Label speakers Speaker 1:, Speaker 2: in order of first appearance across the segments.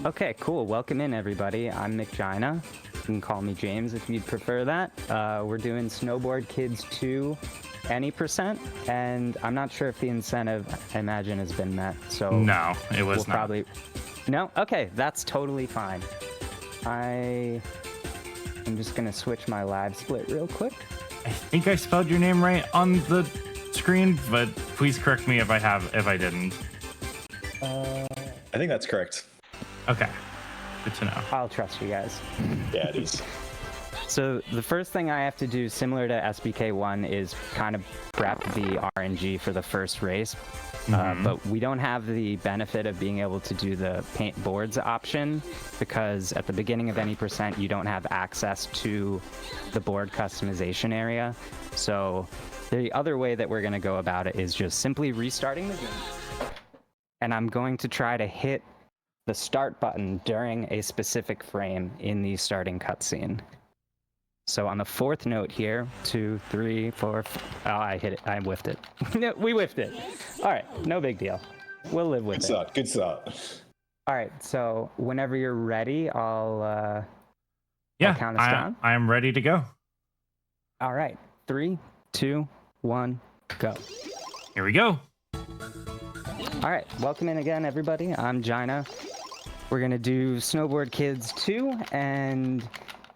Speaker 1: Okay, cool. Welcome in, everybody. I'm McGina. You can call me James if you'd prefer that. We're doing Snowboard Kids 2 any percent, and I'm not sure if the incentive, I imagine, has been met. So
Speaker 2: no, it was not.
Speaker 1: Probably... No? Okay, that's totally fine. I'm just going to switch my live split real quick.
Speaker 2: I think I spelled your name right on the screen, but please correct me if I didn't.
Speaker 3: I think that's correct.
Speaker 2: Okay, good to know.
Speaker 1: I'll trust you guys.
Speaker 3: Yeah, it is.
Speaker 1: So the first thing I have to do, similar to SBK1, is kind of prep the RNG for the first race. But we don't have the benefit of being able to do the paint boards option because at the beginning of any percent, you don't have access to the board customization area. So the other way that we're going to go about it is just simply restarting the game. And I'm going to try to hit the start button during a specific frame in the starting cutscene. So on the fourth note here, 2, 3, 4. Oh, I hit it. I whiffed it. No, we whiffed it. All right, no big deal. We'll live with it.
Speaker 3: Good start.
Speaker 1: All right, so whenever you're ready, I'll count us down.
Speaker 2: I am ready to go.
Speaker 1: All right, 3, 2, 1, go.
Speaker 2: Here we go.
Speaker 1: All right, welcome in again, everybody. I'm Gina. We're gonna do Snowboard Kids 2, and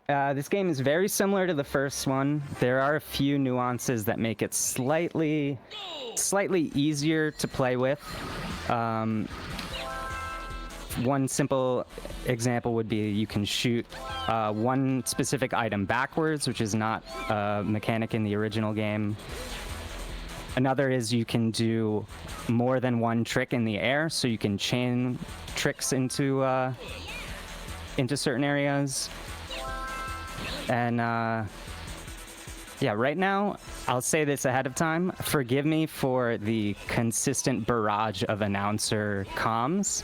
Speaker 1: this game is very similar to the first one. There are a few nuances that make it slightly easier to play with. One simple example would be you can shoot one specific item backwards, which is not a mechanic in the original game. Another is you can do more than one trick in the air, so you can chain tricks into certain areas. And yeah, right now, I'll say this ahead of time. Forgive me for the consistent barrage of announcer comms.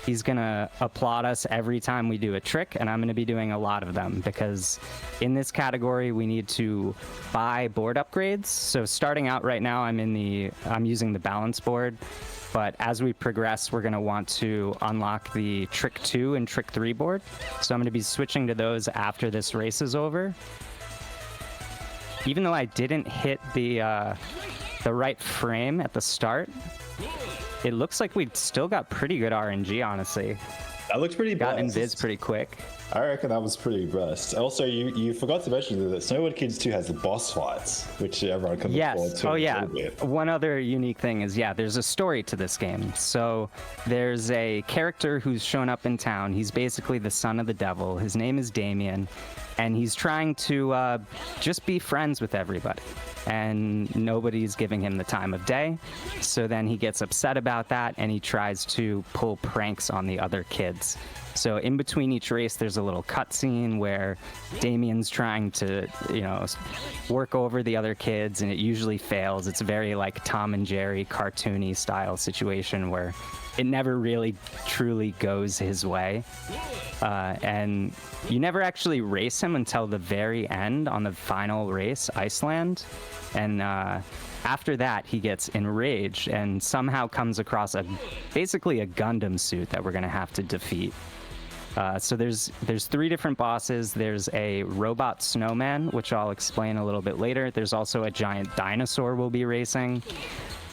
Speaker 1: He's gonna applaud us every time we do a trick, and I'm gonna be doing a lot of them because in this category we need to buy board upgrades. So starting out right now, I'm using the balance board, but as we progress, we're gonna want to unlock the trick 2 and trick 3 board. So I'm gonna be switching to those after this race is over. Even though I didn't hit the right frame at the start, it looks like we still got pretty good RNG, honestly.
Speaker 3: That looks pretty
Speaker 1: got in vids pretty quick.
Speaker 3: I reckon that was pretty burst. Also, you forgot to mention that Snowboard Kids 2 has the boss fights, which everyone can look forward to.
Speaker 1: Oh, yeah. One other unique thing is, there's a story to this game. So there's a character who's shown up in town. He's basically the son of the devil. His name is Damien, and he's trying to just be friends with everybody. And nobody's giving him the time of day. So then he gets upset about that, and he tries to pull pranks on the other kids. So in between each race, there's a little cutscene where Damien's trying to, work over the other kids, and it usually fails. It's a very like Tom and Jerry cartoony style situation where it never really truly goes his way. And you never actually race him until the very end on the final race, Iceland. And after that, he gets enraged and somehow comes across basically a Gundam suit that we're going to have to defeat. So there's 3 different bosses. There's a robot snowman, which I'll explain a little bit later. There's also a giant dinosaur we'll be racing.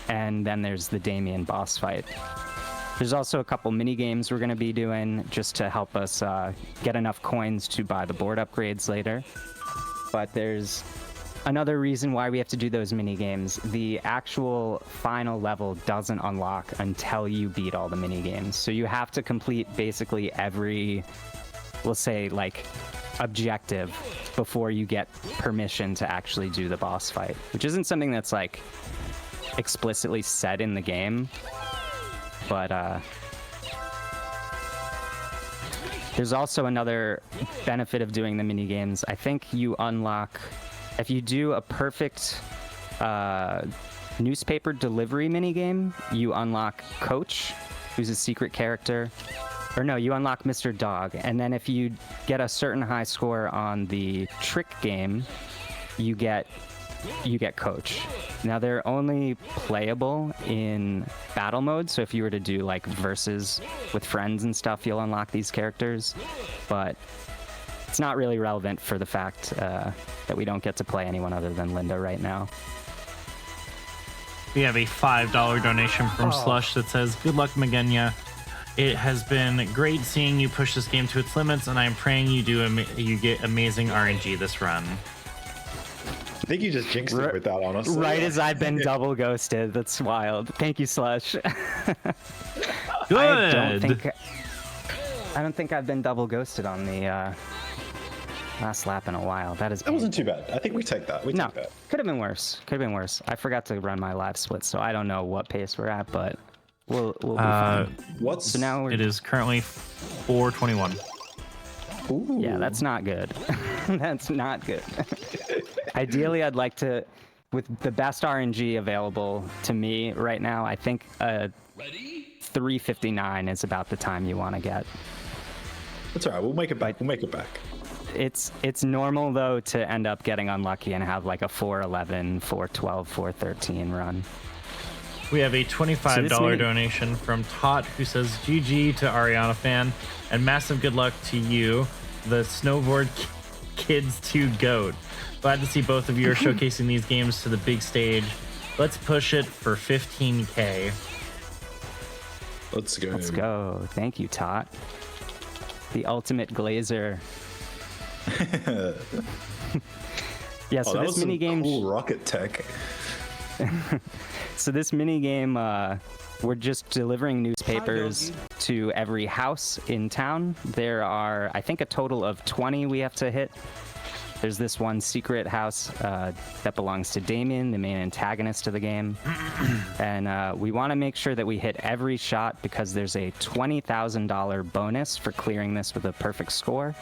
Speaker 1: And then there's the Damien boss fight. There's also a couple mini games we're going to be doing just to help us get enough coins to buy the board upgrades later. But there's another reason why we have to do those mini games. The actual final level doesn't unlock until you beat all the mini games. So you have to complete basically every, we'll say, like, objective before you get permission to actually do the boss fight, which isn't something that's like explicitly said in the game. But there's also another benefit of doing the mini games. I think you unlock, if you do a perfect newspaper delivery minigame, you unlock Coach, who's a secret character. Or no, you unlock Mr. Dog. And then if you get a certain high score on the trick game, you get you get coach. Now they're only playable in battle mode, so if you were to do like versus with friends and stuff, you'll unlock these characters, but it's not really relevant for the fact that we don't get to play anyone other than Linda right now.
Speaker 2: We have a $5 donation from Slush that says, "Good luck, Magenia. It has been great seeing you push this game to its limits, and I'm praying you get amazing RNG this run."
Speaker 3: I think you just jinxed it with that, honestly.
Speaker 1: Right as I've been double ghosted. That's wild. Thank you, Slush.
Speaker 2: Good.
Speaker 1: I don't think I've been double ghosted on the last lap in a while. That
Speaker 3: wasn't too bad. I think we take that. We take that.
Speaker 1: Could have been worse. Could have been worse. I forgot to run my live split, so I don't know what pace we're at, but we'll be fine.
Speaker 3: So
Speaker 1: now
Speaker 2: it is currently 4:21.
Speaker 3: Ooh.
Speaker 1: Yeah, that's not good. That's not good. Ideally, I'd like to, with the best RNG available to me right now, I think 3:59 is about the time you want to get.
Speaker 3: That's all right. We'll make it back. We'll make it back.
Speaker 1: It's normal though to end up getting unlucky and have like a 4:11, 4:12, 4:13 run.
Speaker 2: We have a $25 donation from Tot, who says, "GG to Ariana fan, and massive good luck to you, the Snowboard Kids 2 GOAT. Glad to see both of you are showcasing these games to the big stage. Let's push it for 15K.
Speaker 3: Let's go.
Speaker 1: Let's go. Thank you, Tot. The ultimate glazer. Yeah, so this mini game.
Speaker 3: Cool rocket tech.
Speaker 1: So this mini game, we're just delivering newspapers to every house in town. There are, I think, a total of 20 we have to hit. There's this one secret house that belongs to Damien, the main antagonist of the game. And we want to make sure that we hit every shot because there's a $20,000 bonus for clearing this with a perfect score,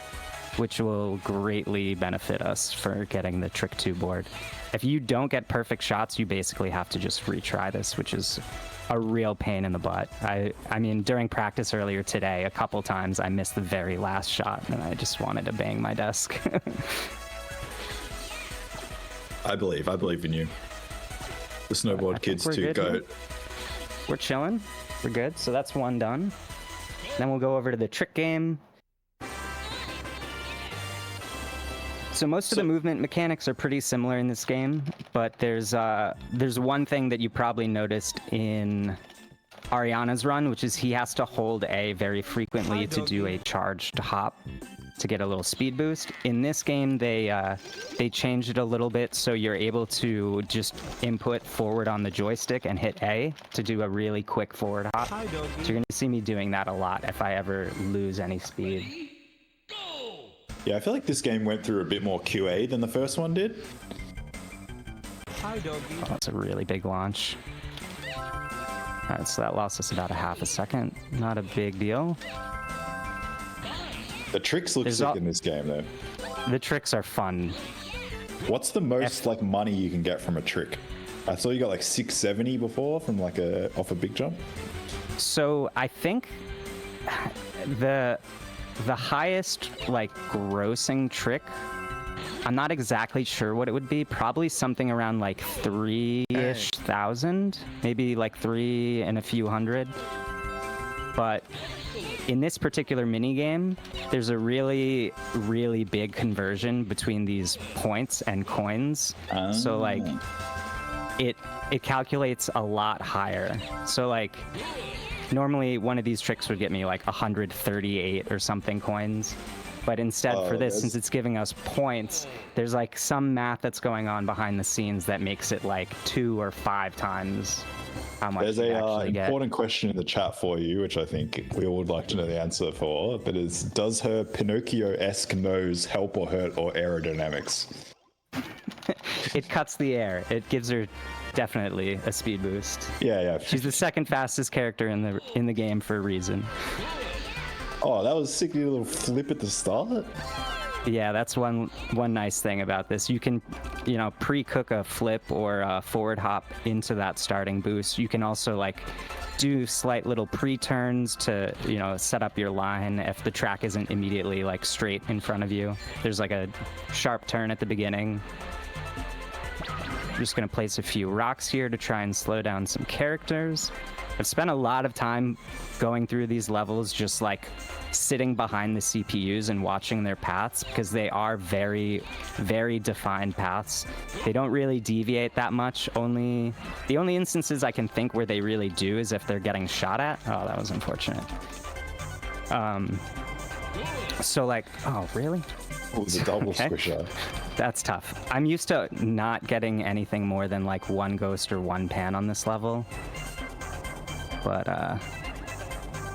Speaker 1: which will greatly benefit us for getting the Trick 2 board. If you don't get perfect shots, you basically have to just retry this, which is a real pain in the butt. I mean, during practice earlier today, a couple times I missed the very last shot, and I just wanted to bang my desk.
Speaker 3: I believe in you. The Snowboard Kids 2 GOAT.
Speaker 1: We're chilling. We're good. So that's one done. Then we'll go over to the trick game. So most of the movement mechanics are pretty similar in this game, but there's one thing that you probably noticed in Ariana's run, which is he has to hold A very frequently to do a charged hop to get a little speed boost. In this game, they changed it a little bit, so you're able to just input forward on the joystick and hit A to do a really quick forward hop. So you're gonna see me doing that a lot if I ever lose any speed.
Speaker 3: Yeah, I feel like this game went through a bit more QA than the first one did.
Speaker 1: Oh, that's a really big launch. Alright, so that lost us about a half a second. Not a big deal.
Speaker 3: The tricks look sick in this game, though.
Speaker 1: The tricks are fun.
Speaker 3: What's the most like money you can get from a trick? I saw you got like 670 before from like off a big jump.
Speaker 1: So I think the highest like grossing trick, I'm not exactly sure what it would be. Probably something around like 3-ish thousand, maybe like 3 and a few hundred. But in this particular mini game, there's a really, really big conversion between these points and coins. So like it calculates a lot higher. So like normally one of these tricks would get me like 138 or something coins. But instead for this, since it's giving us points, there's like some math that's going on behind the scenes that makes it like 2 or 5 times how much
Speaker 3: There's
Speaker 1: you
Speaker 3: a
Speaker 1: actually get.
Speaker 3: important question in the chat for you, which I think we all would like to know the answer for, but is, does her Pinocchio-esque nose help or hurt or aerodynamics?
Speaker 1: It cuts the air. It gives her definitely a speed boost.
Speaker 3: Yeah.
Speaker 1: She's the second fastest character in the game for a reason.
Speaker 3: Oh, that was sick. You did a little flip at the start.
Speaker 1: Yeah, that's one nice thing about this. You can, pre-cook a flip or a forward hop into that starting boost. You can also like do slight little pre-turns to, set up your line if the track isn't immediately like straight in front of you. There's like a sharp turn at the beginning. just going to place a few rocks here to try and slow down some characters. I've spent a lot of time going through these levels just like sitting behind the CPUs and watching their paths because they are very, very defined paths. They don't really deviate that much. The only instances I can think where they really do is if they're getting shot at. Oh, that was unfortunate. So like, oh, really?
Speaker 3: Oh, the double
Speaker 1: Okay.
Speaker 3: squisher.
Speaker 1: That's tough. I'm used to not getting anything more than like one ghost or one pan on this level. But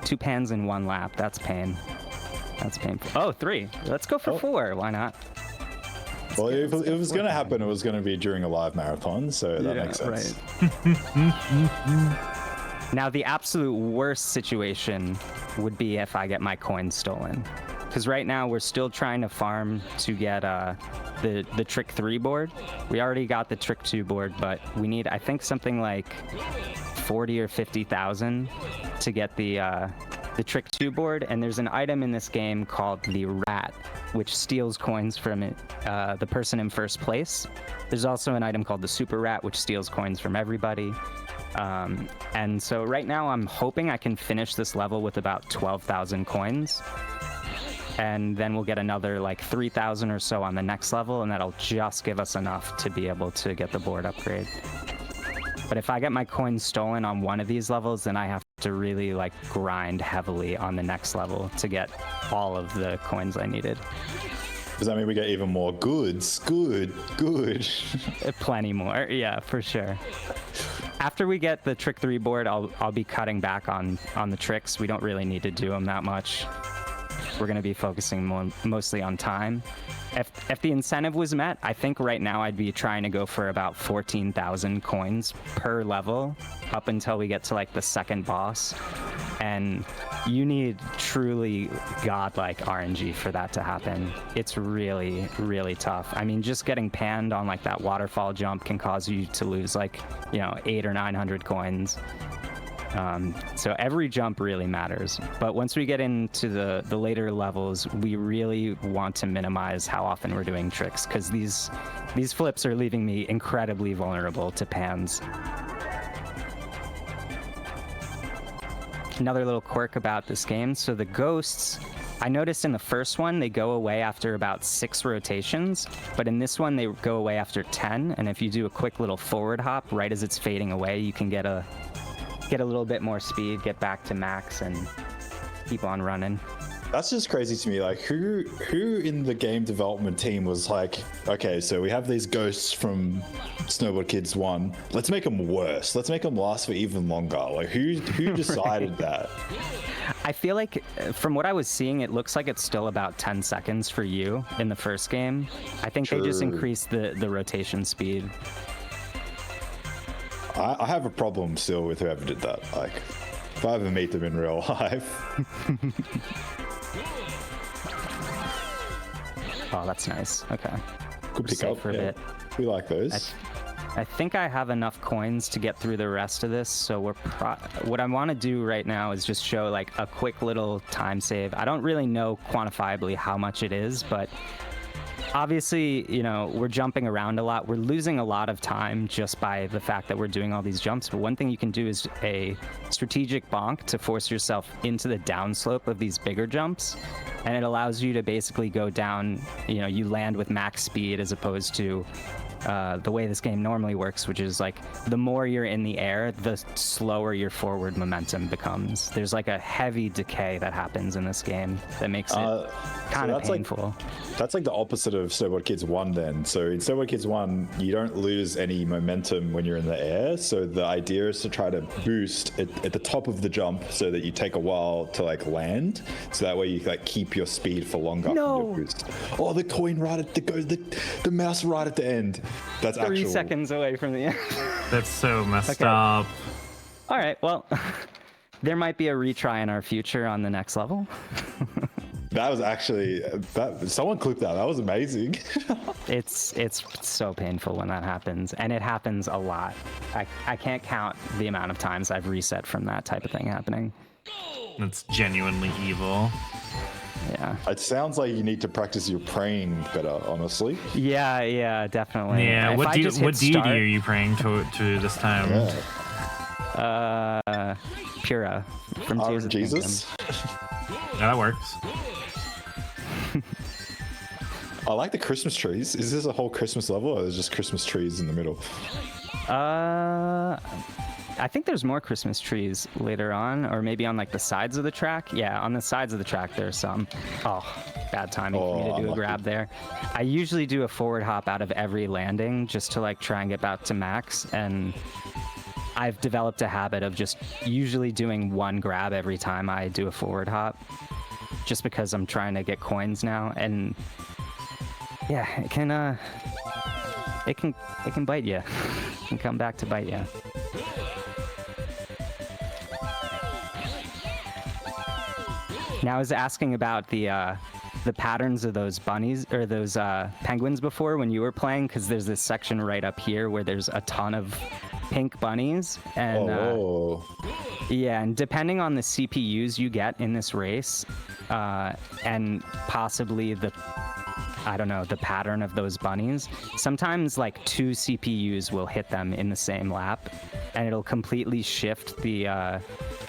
Speaker 1: 2 pans in 1 lap, that's pain. That's painful. Oh, 3. Let's go for 4. Why not?
Speaker 3: Well, if it was going to happen, it was going to be during a live marathon, so that makes sense.
Speaker 1: Right. Now, the absolute worst situation would be if I get my coins stolen. Because right now, we're still trying to farm to get the Trick 3 board. We already got the Trick 2 board, but we need, I think, something like 40 or 50,000 to get the Trick 2 board. And there's an item in this game called the Rat, which steals coins from the person in first place. There's also an item called the Super Rat, which steals coins from everybody. And so right now I'm hoping I can finish this level with about 12,000 coins. And then we'll get another like 3,000 or so on the next level, and that'll just give us enough to be able to get the board upgrade. But if I get my coins stolen on one of these levels, then I have to really like grind heavily on the next level to get all of the coins I needed.
Speaker 3: Does that mean we get even more goods? Good.
Speaker 1: Plenty more, yeah, for sure. After we get the Trick 3 board, I'll be cutting back on the tricks. We don't really need to do them that much. We're going to be focusing mostly on time. If the incentive was met, I think right now I'd be trying to go for about 14,000 coins per level up until we get to like the second boss. And you need truly godlike RNG for that to happen. It's really, really tough. I mean, just getting panned on like that waterfall jump can cause you to lose like, 800 or 900 coins. So every jump really matters. But once we get into the later levels, we really want to minimize how often we're doing tricks, because these flips are leaving me incredibly vulnerable to pans. Another little quirk about this game, so the ghosts, I noticed in the first one they go away after about 6 rotations, but in this one they go away after 10, and if you do a quick little forward hop right as it's fading away, you can get a little bit more speed, get back to max, and keep on running.
Speaker 3: That's just crazy to me. Like, who in the game development team was like, okay, so we have these ghosts from Snowboard Kids 1. Let's make them worse. Let's make them last for even longer. Like, who decided that?
Speaker 1: I feel like, from what I was seeing, it looks like it's still about 10 seconds for you in the first game. I think they just increased the rotation speed.
Speaker 3: I have a problem still with whoever did that. Like, if I ever meet them in real life.
Speaker 1: Oh, that's nice. Okay.
Speaker 3: Good pick up
Speaker 1: for a bit.
Speaker 3: We like those.
Speaker 1: I think I have enough coins to get through the rest of this, so what I want to do right now is just show like a quick little time save. I don't really know quantifiably how much it is, but obviously, we're jumping around a lot. We're losing a lot of time just by the fact that we're doing all these jumps. But one thing you can do is a strategic bonk to force yourself into the downslope of these bigger jumps. And it allows you to basically go down, you land with max speed as opposed to the way this game normally works, which is like the more you're in the air, the slower your forward momentum becomes. There's like a heavy decay that happens in this game that makes it kind of painful.
Speaker 3: That's like the opposite of Snowboard Kids 1 then. So in Snowboard Kids 1, you don't lose any momentum when you're in the air. So the idea is to try to boost at the top of the jump so that you take a while to like land. So that way you like keep your speed for longer.
Speaker 1: No.
Speaker 3: From your boost. Oh, the coin right at the mouse right at the end. That's
Speaker 1: 3 seconds away from the end.
Speaker 2: That's so messed up.
Speaker 1: All right, well, there might be a retry in our future on the next level.
Speaker 3: That was actually someone clipped that. That was amazing.
Speaker 1: It's so painful when that happens, and it happens a lot. I can't count the amount of times I've reset from that type of thing happening.
Speaker 2: That's genuinely evil.
Speaker 1: Yeah.
Speaker 3: It sounds like you need to practice your praying better, honestly.
Speaker 1: Yeah, definitely.
Speaker 2: Yeah.
Speaker 1: If
Speaker 2: What
Speaker 1: I
Speaker 2: deity
Speaker 1: just hit
Speaker 2: are
Speaker 1: start,
Speaker 2: you praying to this time?
Speaker 1: Pura from Tears of the
Speaker 3: Jesus.
Speaker 2: Yeah, that works.
Speaker 3: I like the Christmas trees. Is this a whole Christmas level, or is just Christmas trees in the middle?
Speaker 1: I think there's more Christmas trees later on, or maybe on like the sides of the track. Yeah, on the sides of the track there's some. Oh, bad timing for me to do a
Speaker 3: unlucky.
Speaker 1: grab there. I usually do a forward hop out of every landing just to like try and get back to max, and I've developed a habit of just usually doing one grab every time I do a forward hop, just because I'm trying to get coins now. And yeah, it can bite you. It can come back to bite you. Now I was asking about the patterns of those bunnies or those penguins before when you were playing, because there's this section right up here where there's a ton of pink bunnies, and yeah, and depending on the CPUs you get in this race, and possibly the pattern of those bunnies, sometimes like 2 CPUs will hit them in the same lap, and it'll completely shift the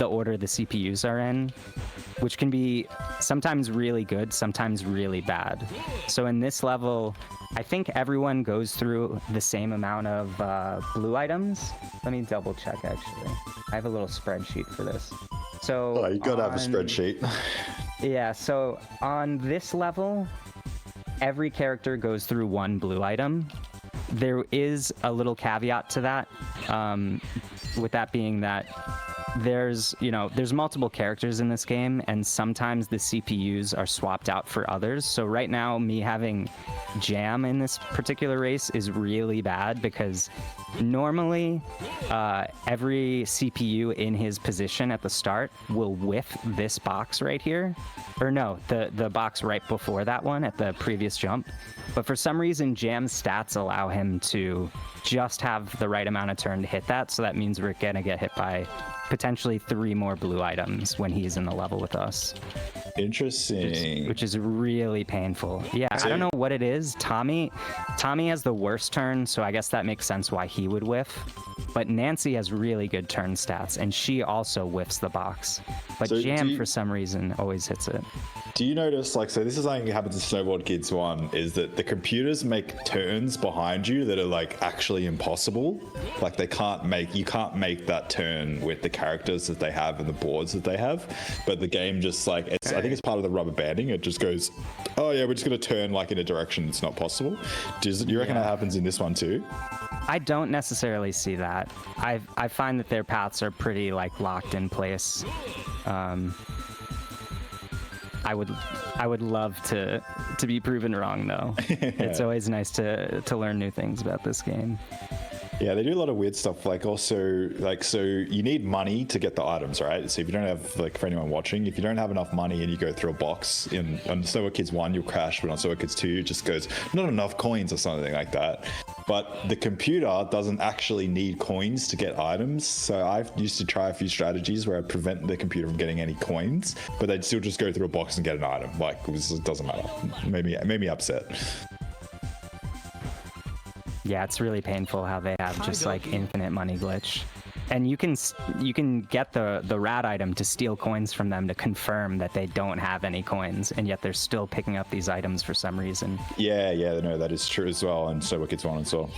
Speaker 1: order the CPUs are in, which can be sometimes really good, sometimes really bad. So in this level, I think everyone goes through the same amount of blue items. Let me double check, actually. I have a little spreadsheet for this. So
Speaker 3: you gotta have a spreadsheet.
Speaker 1: Yeah, so on this level, every character goes through 1 blue item. There is a little caveat to that, with that being that there's multiple characters in this game, and sometimes the CPUs are swapped out for others. So right now, me having Jam in this particular race is really bad, because normally every CPU in his position at the start will whiff this box right here, or no, the box right before that one at the previous jump. But for some reason, Jam's stats allow him to just have the right amount of turn to hit that, so that means we're gonna get hit by potentially 3 more blue items when he's in the level with us.
Speaker 3: Interesting.
Speaker 1: Which is really painful. Yeah, I don't know what it is. Tommy has the worst turn, so I guess that makes sense why he would whiff. But Nancy has really good turn stats, and she also whiffs the box. But
Speaker 3: So
Speaker 1: Jam, for some reason, always hits it.
Speaker 3: Do you notice, like, so this is something that happens in Snowboard Kids 1, is that the computers make turns behind you that are, like, actually impossible. Like, you can't make that turn with the characters that they have and the boards that they have. But the game just, like, I think it's part of the rubber banding. It just goes, oh, yeah, we're just going to turn, like, in a direction that's not possible. Do you reckon that happens in this one, too?
Speaker 1: I don't necessarily see that. I find that their paths are pretty, like, locked in place. I would love to be proven wrong, though. It's always nice to learn new things about this game.
Speaker 3: Yeah, they do a lot of weird stuff. Like, also, like, so you need money to get the items, right? So if you don't have, like, for anyone watching, if you don't have enough money and you go through a box on Snowboard Kids 1, you'll crash, but on Snowboard Kids 2, it just goes, not enough coins or something like that. But the computer doesn't actually need coins to get items. So I've used to try a few strategies where I prevent the computer from getting any coins, but they'd still just go through a box and get an item. Like, it doesn't matter. Made me upset.
Speaker 1: Yeah, it's really painful how they have just like infinite money glitch. And you can get the rat item to steal coins from them to confirm that they don't have any coins, and yet they're still picking up these items for some reason.
Speaker 3: Yeah, no, that is true as well, and so Kids 1 as well.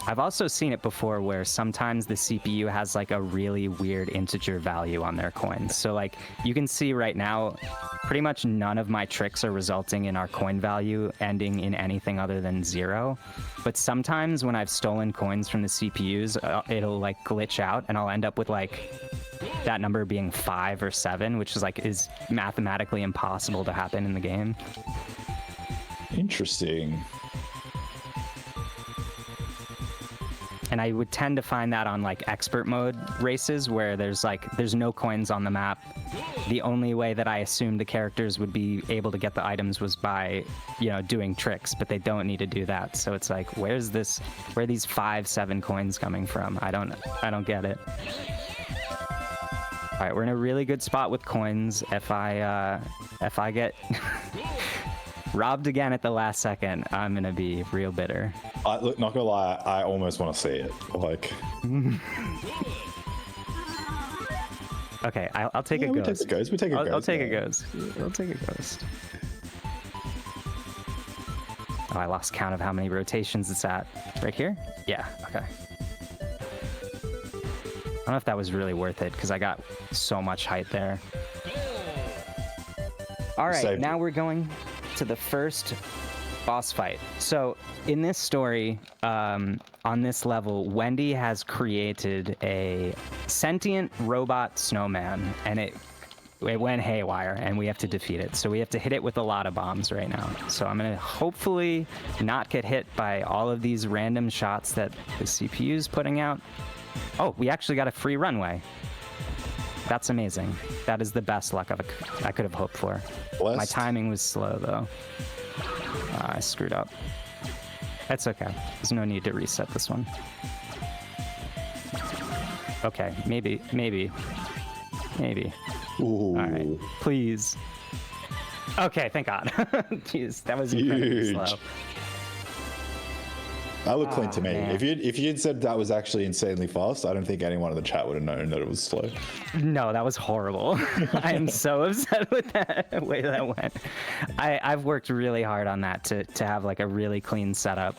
Speaker 1: I've also seen it before where sometimes the CPU has like a really weird integer value on their coins. So like you can see right now, pretty much none of my tricks are resulting in our coin value ending in anything other than 0. But sometimes when I've stolen coins from the CPUs, it'll like glitch out and I'll end up with like that number being 5 or 7, which is mathematically impossible to happen in the game.
Speaker 3: Interesting.
Speaker 1: And I would tend to find that on like expert mode races where there's no coins on the map. The only way that I assumed the characters would be able to get the items was by, doing tricks, but they don't need to do that. So it's like, where are these 5, 7 coins coming from? I don't get it. All right, we're in a really good spot with coins. If I get robbed again at the last second, I'm gonna be real bitter.
Speaker 3: Look, not gonna lie, I almost want to see it. Like,
Speaker 1: okay, I'll take a
Speaker 3: we
Speaker 1: ghost.
Speaker 3: take a ghost. We take a ghost.
Speaker 1: I'll take a
Speaker 3: yeah.
Speaker 1: ghost. I'll take a ghost. Oh, I lost count of how many rotations it's at. Right here? Yeah. Okay. I don't know if that was really worth it because I got so much height there. All right,
Speaker 3: Saved
Speaker 1: now
Speaker 3: it.
Speaker 1: we're going to the first boss fight. So in this story, on this level, Wendy has created a sentient robot snowman, and it went haywire, and we have to defeat it. So we have to hit it with a lot of bombs right now. So I'm gonna hopefully not get hit by all of these random shots that the CPU is putting out. Oh, we actually got a free runway. That's amazing. That is the best luck I could have hoped for.
Speaker 3: Blessed.
Speaker 1: My timing was slow, though. I screwed up. That's okay. There's no need to reset this one. Okay, maybe.
Speaker 3: Ooh.
Speaker 1: All right, please. Okay, thank God. Jeez, that was incredibly
Speaker 3: Huge.
Speaker 1: slow.
Speaker 3: That looked clean to me.
Speaker 1: man.
Speaker 3: If you'd said that was actually insanely fast, I don't think anyone in the chat would have known that it was slow.
Speaker 1: No, that was horrible. I am so upset with that way that went. I've worked really hard on that to have like a really clean setup.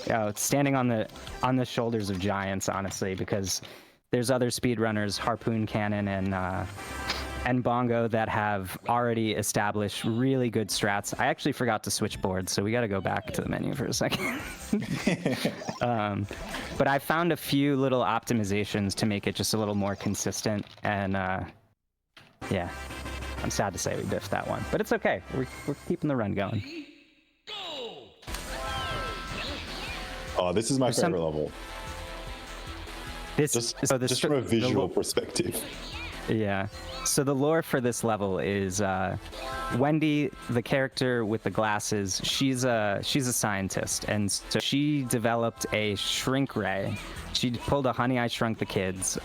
Speaker 1: You know, standing on the shoulders of giants, honestly, because there's other speedrunners, HarpoonCannon and Bongo, that have already established really good strats. I actually forgot to switch boards, so we got to go back to the menu for a second. But I found a few little optimizations to make it just a little more consistent, and yeah, I'm sad to say we biffed that one, but it's okay. We're keeping the run going.
Speaker 3: Oh, this is my
Speaker 1: some-
Speaker 3: favorite level. Just from a visual perspective.
Speaker 1: Yeah. So the lore for this level is Wendy, the character with the glasses. She's a scientist, and so she developed a shrink ray. She pulled a Honey, I Shrunk the Kids,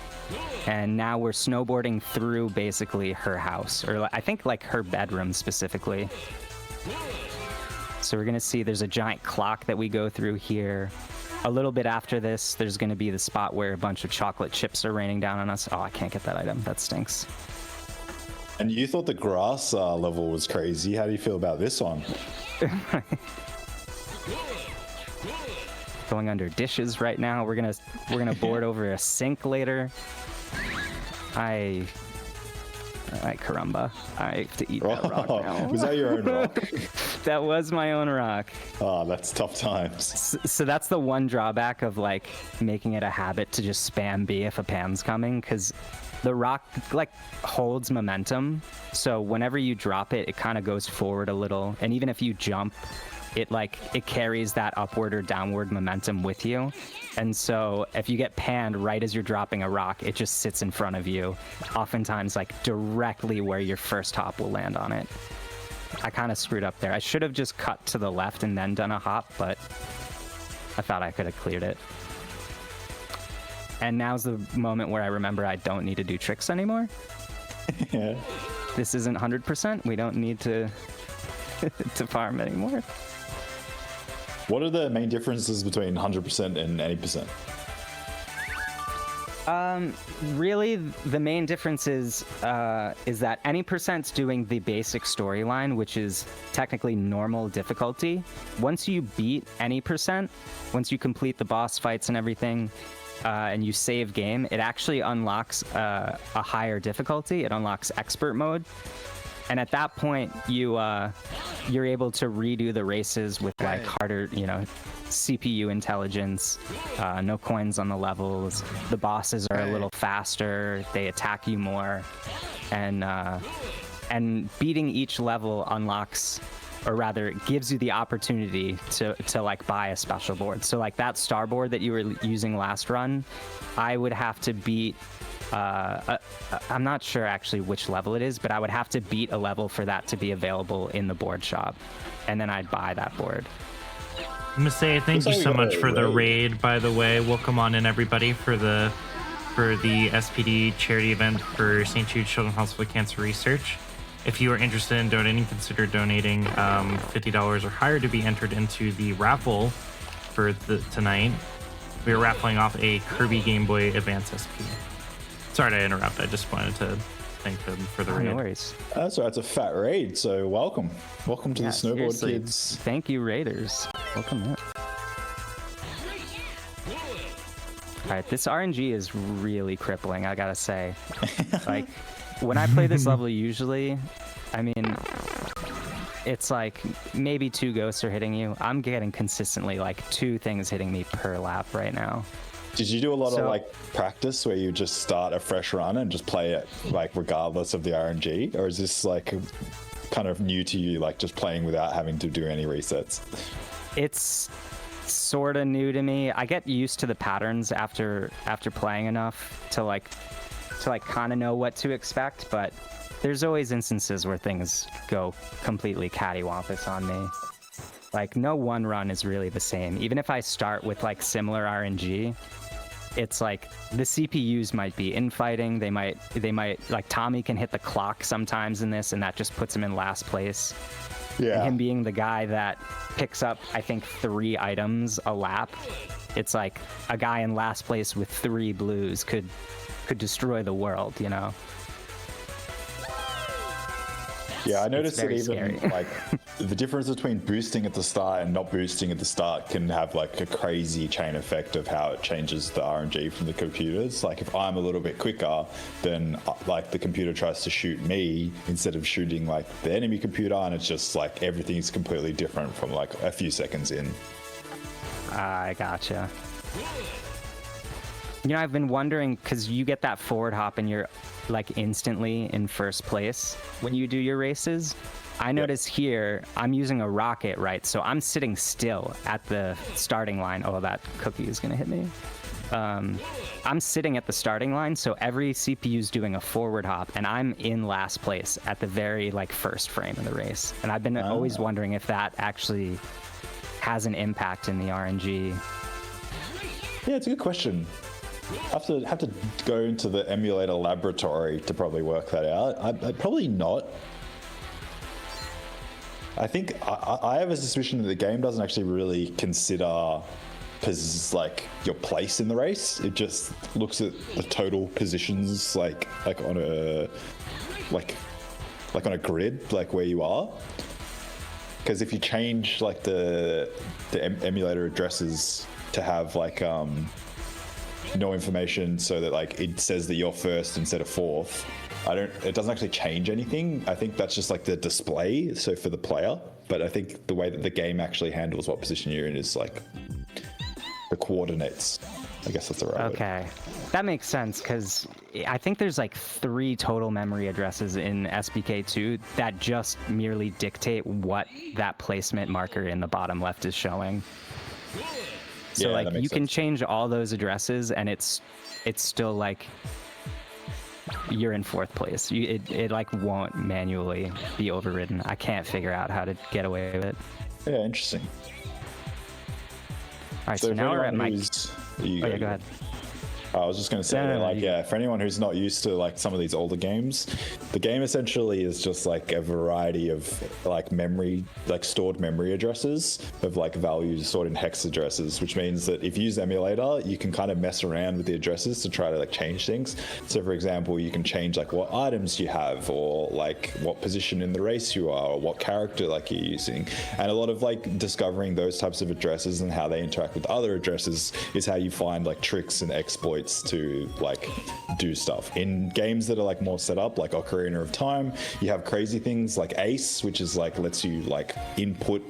Speaker 1: and now we're snowboarding through basically her house, or I think like her bedroom specifically. So we're gonna see there's a giant clock that we go through here. A little bit after this, there's going to be the spot where a bunch of chocolate chips are raining down on us. Oh, I can't get that item. That stinks.
Speaker 3: And you thought the grass level was crazy. How do you feel about this one?
Speaker 1: Going under dishes right now. We're gonna board over a sink later. Caramba. I have to eat that rock now.
Speaker 3: Was that your own rock?
Speaker 1: That was my own rock.
Speaker 3: Oh, that's tough times.
Speaker 1: So that's the one drawback of like making it a habit to just spam B if a pan's coming, because the rock like holds momentum. So whenever you drop it, it kind of goes forward a little, and even if you jump, it carries that upward or downward momentum with you. And so if you get panned right as you're dropping a rock, it just sits in front of you, oftentimes like directly where your first hop will land on it. I kind of screwed up there. I should have just cut to the left and then done a hop, but I thought I could have cleared it. And now's the moment where I remember I don't need to do tricks anymore.
Speaker 3: Yeah.
Speaker 1: This isn't 100%. We don't need to to farm anymore.
Speaker 3: What are the main differences between 100% and 80%?
Speaker 1: Really, the main difference is that any percent's doing the basic storyline, which is technically normal difficulty. Once you beat any percent, once you complete the boss fights and everything, and you save game, it actually unlocks a higher difficulty. It unlocks expert mode. And at that point, you're able to redo the races with like harder, CPU intelligence, no coins on the levels. The bosses are a little faster. They attack you more, and beating each level unlocks, or rather, gives you the opportunity to like buy a special board. So like that star board that you were using last run, I would have to beat. I'm not sure actually which level it is, but I would have to beat a level for that to be available in the board shop, and then I'd buy that board.
Speaker 2: I'm gonna say thank you so much for the raid, by the way. Welcome on in, everybody, for the for the SPD charity event for St. Jude Children's Hospital Cancer Research. If you are interested in donating, consider donating $50 or higher to be entered into the raffle for tonight. We are raffling off a Kirby Game Boy Advance SP. Sorry to interrupt. I just wanted to thank them for the raid.
Speaker 1: No worries.
Speaker 3: That's right. It's a fat raid. So welcome to the Snowboard
Speaker 1: seriously.
Speaker 3: Kids.
Speaker 1: Thank you, Raiders. Welcome in. All right, this RNG is really crippling, I gotta say. Like, when I play this level, usually, I mean, it's like maybe 2 ghosts are hitting you. I'm getting consistently like 2 things hitting me per lap right now.
Speaker 3: Did you do a lot of like practice where you just start a fresh run and just play it like regardless of the RNG? Or is this like kind of new to you, like just playing without having to do any resets?
Speaker 1: It's sort of new to me. I get used to the patterns after playing enough to kind of know what to expect, but there's always instances where things go completely cattywampus on me. Like, no one run is really the same. Even if I start with like similar RNG, it's like the CPUs might be infighting. They might like Tommy can hit the clock sometimes in this, and that just puts him in last place.
Speaker 3: Yeah.
Speaker 1: And him being the guy that picks up, I think, 3 items a lap, it's like a guy in last place with 3 blues could destroy the world, you know?
Speaker 3: Yeah, I noticed that
Speaker 1: very
Speaker 3: even
Speaker 1: scary.
Speaker 3: like the difference between boosting at the start and not boosting at the start can have like a crazy chain effect of how it changes the RNG from the computers. Like if I'm a little bit quicker, then like the computer tries to shoot me instead of shooting like the enemy computer, and it's just like everything's completely different from like a few seconds in.
Speaker 1: I gotcha. You know, I've been wondering, because you get that forward hop and you're like instantly in first place when you do your races. I notice here I'm using a rocket, right? So I'm sitting still at the starting line. Oh, that cookie is gonna hit me. I'm sitting at the starting line, so every CPU is doing a forward hop, and I'm in last place at the very like first frame of the race. And I've been always wondering if that actually has an impact in the RNG.
Speaker 3: Yeah, it's a good question. I have to go into the emulator laboratory to probably work that out. I probably not. I think I have a suspicion that the game doesn't actually really consider like your place in the race. It just looks at the total positions like on a on a grid, like where you are. Because if you change like the emulator addresses to have like no information, so that like it says that you're first instead of fourth, it doesn't actually change anything. I think that's just like the display, so for the player. But I think the way that the game actually handles what position you're in is like the coordinates. I guess that's the right word.
Speaker 1: Okay, that makes sense, because I think there's like 3 total memory addresses in SBK2 that just merely dictate what that placement marker in the bottom left is showing. So
Speaker 3: Yeah,
Speaker 1: like you can change all those addresses, and it's still like you're in 4th place. It like won't manually be overridden. I can't figure out how to get away with it.
Speaker 3: Yeah, interesting.
Speaker 1: All right, so now we're at my. Oh yeah, go ahead.
Speaker 3: I was just going to say, for anyone who's not used to like some of these older games, the game essentially is just like a variety of like memory, like stored memory addresses of like values stored in hex addresses, which means that if you use the emulator, you can kind of mess around with the addresses to try to like change things. So for example, you can change like what items you have, or like what position in the race you are, or what character like you're using. And a lot of like discovering those types of addresses and how they interact with other addresses is how you find like tricks and exploits to like do stuff. In games that are like more set up, like Ocarina of Time, you have crazy things like Ace, which is like lets you like input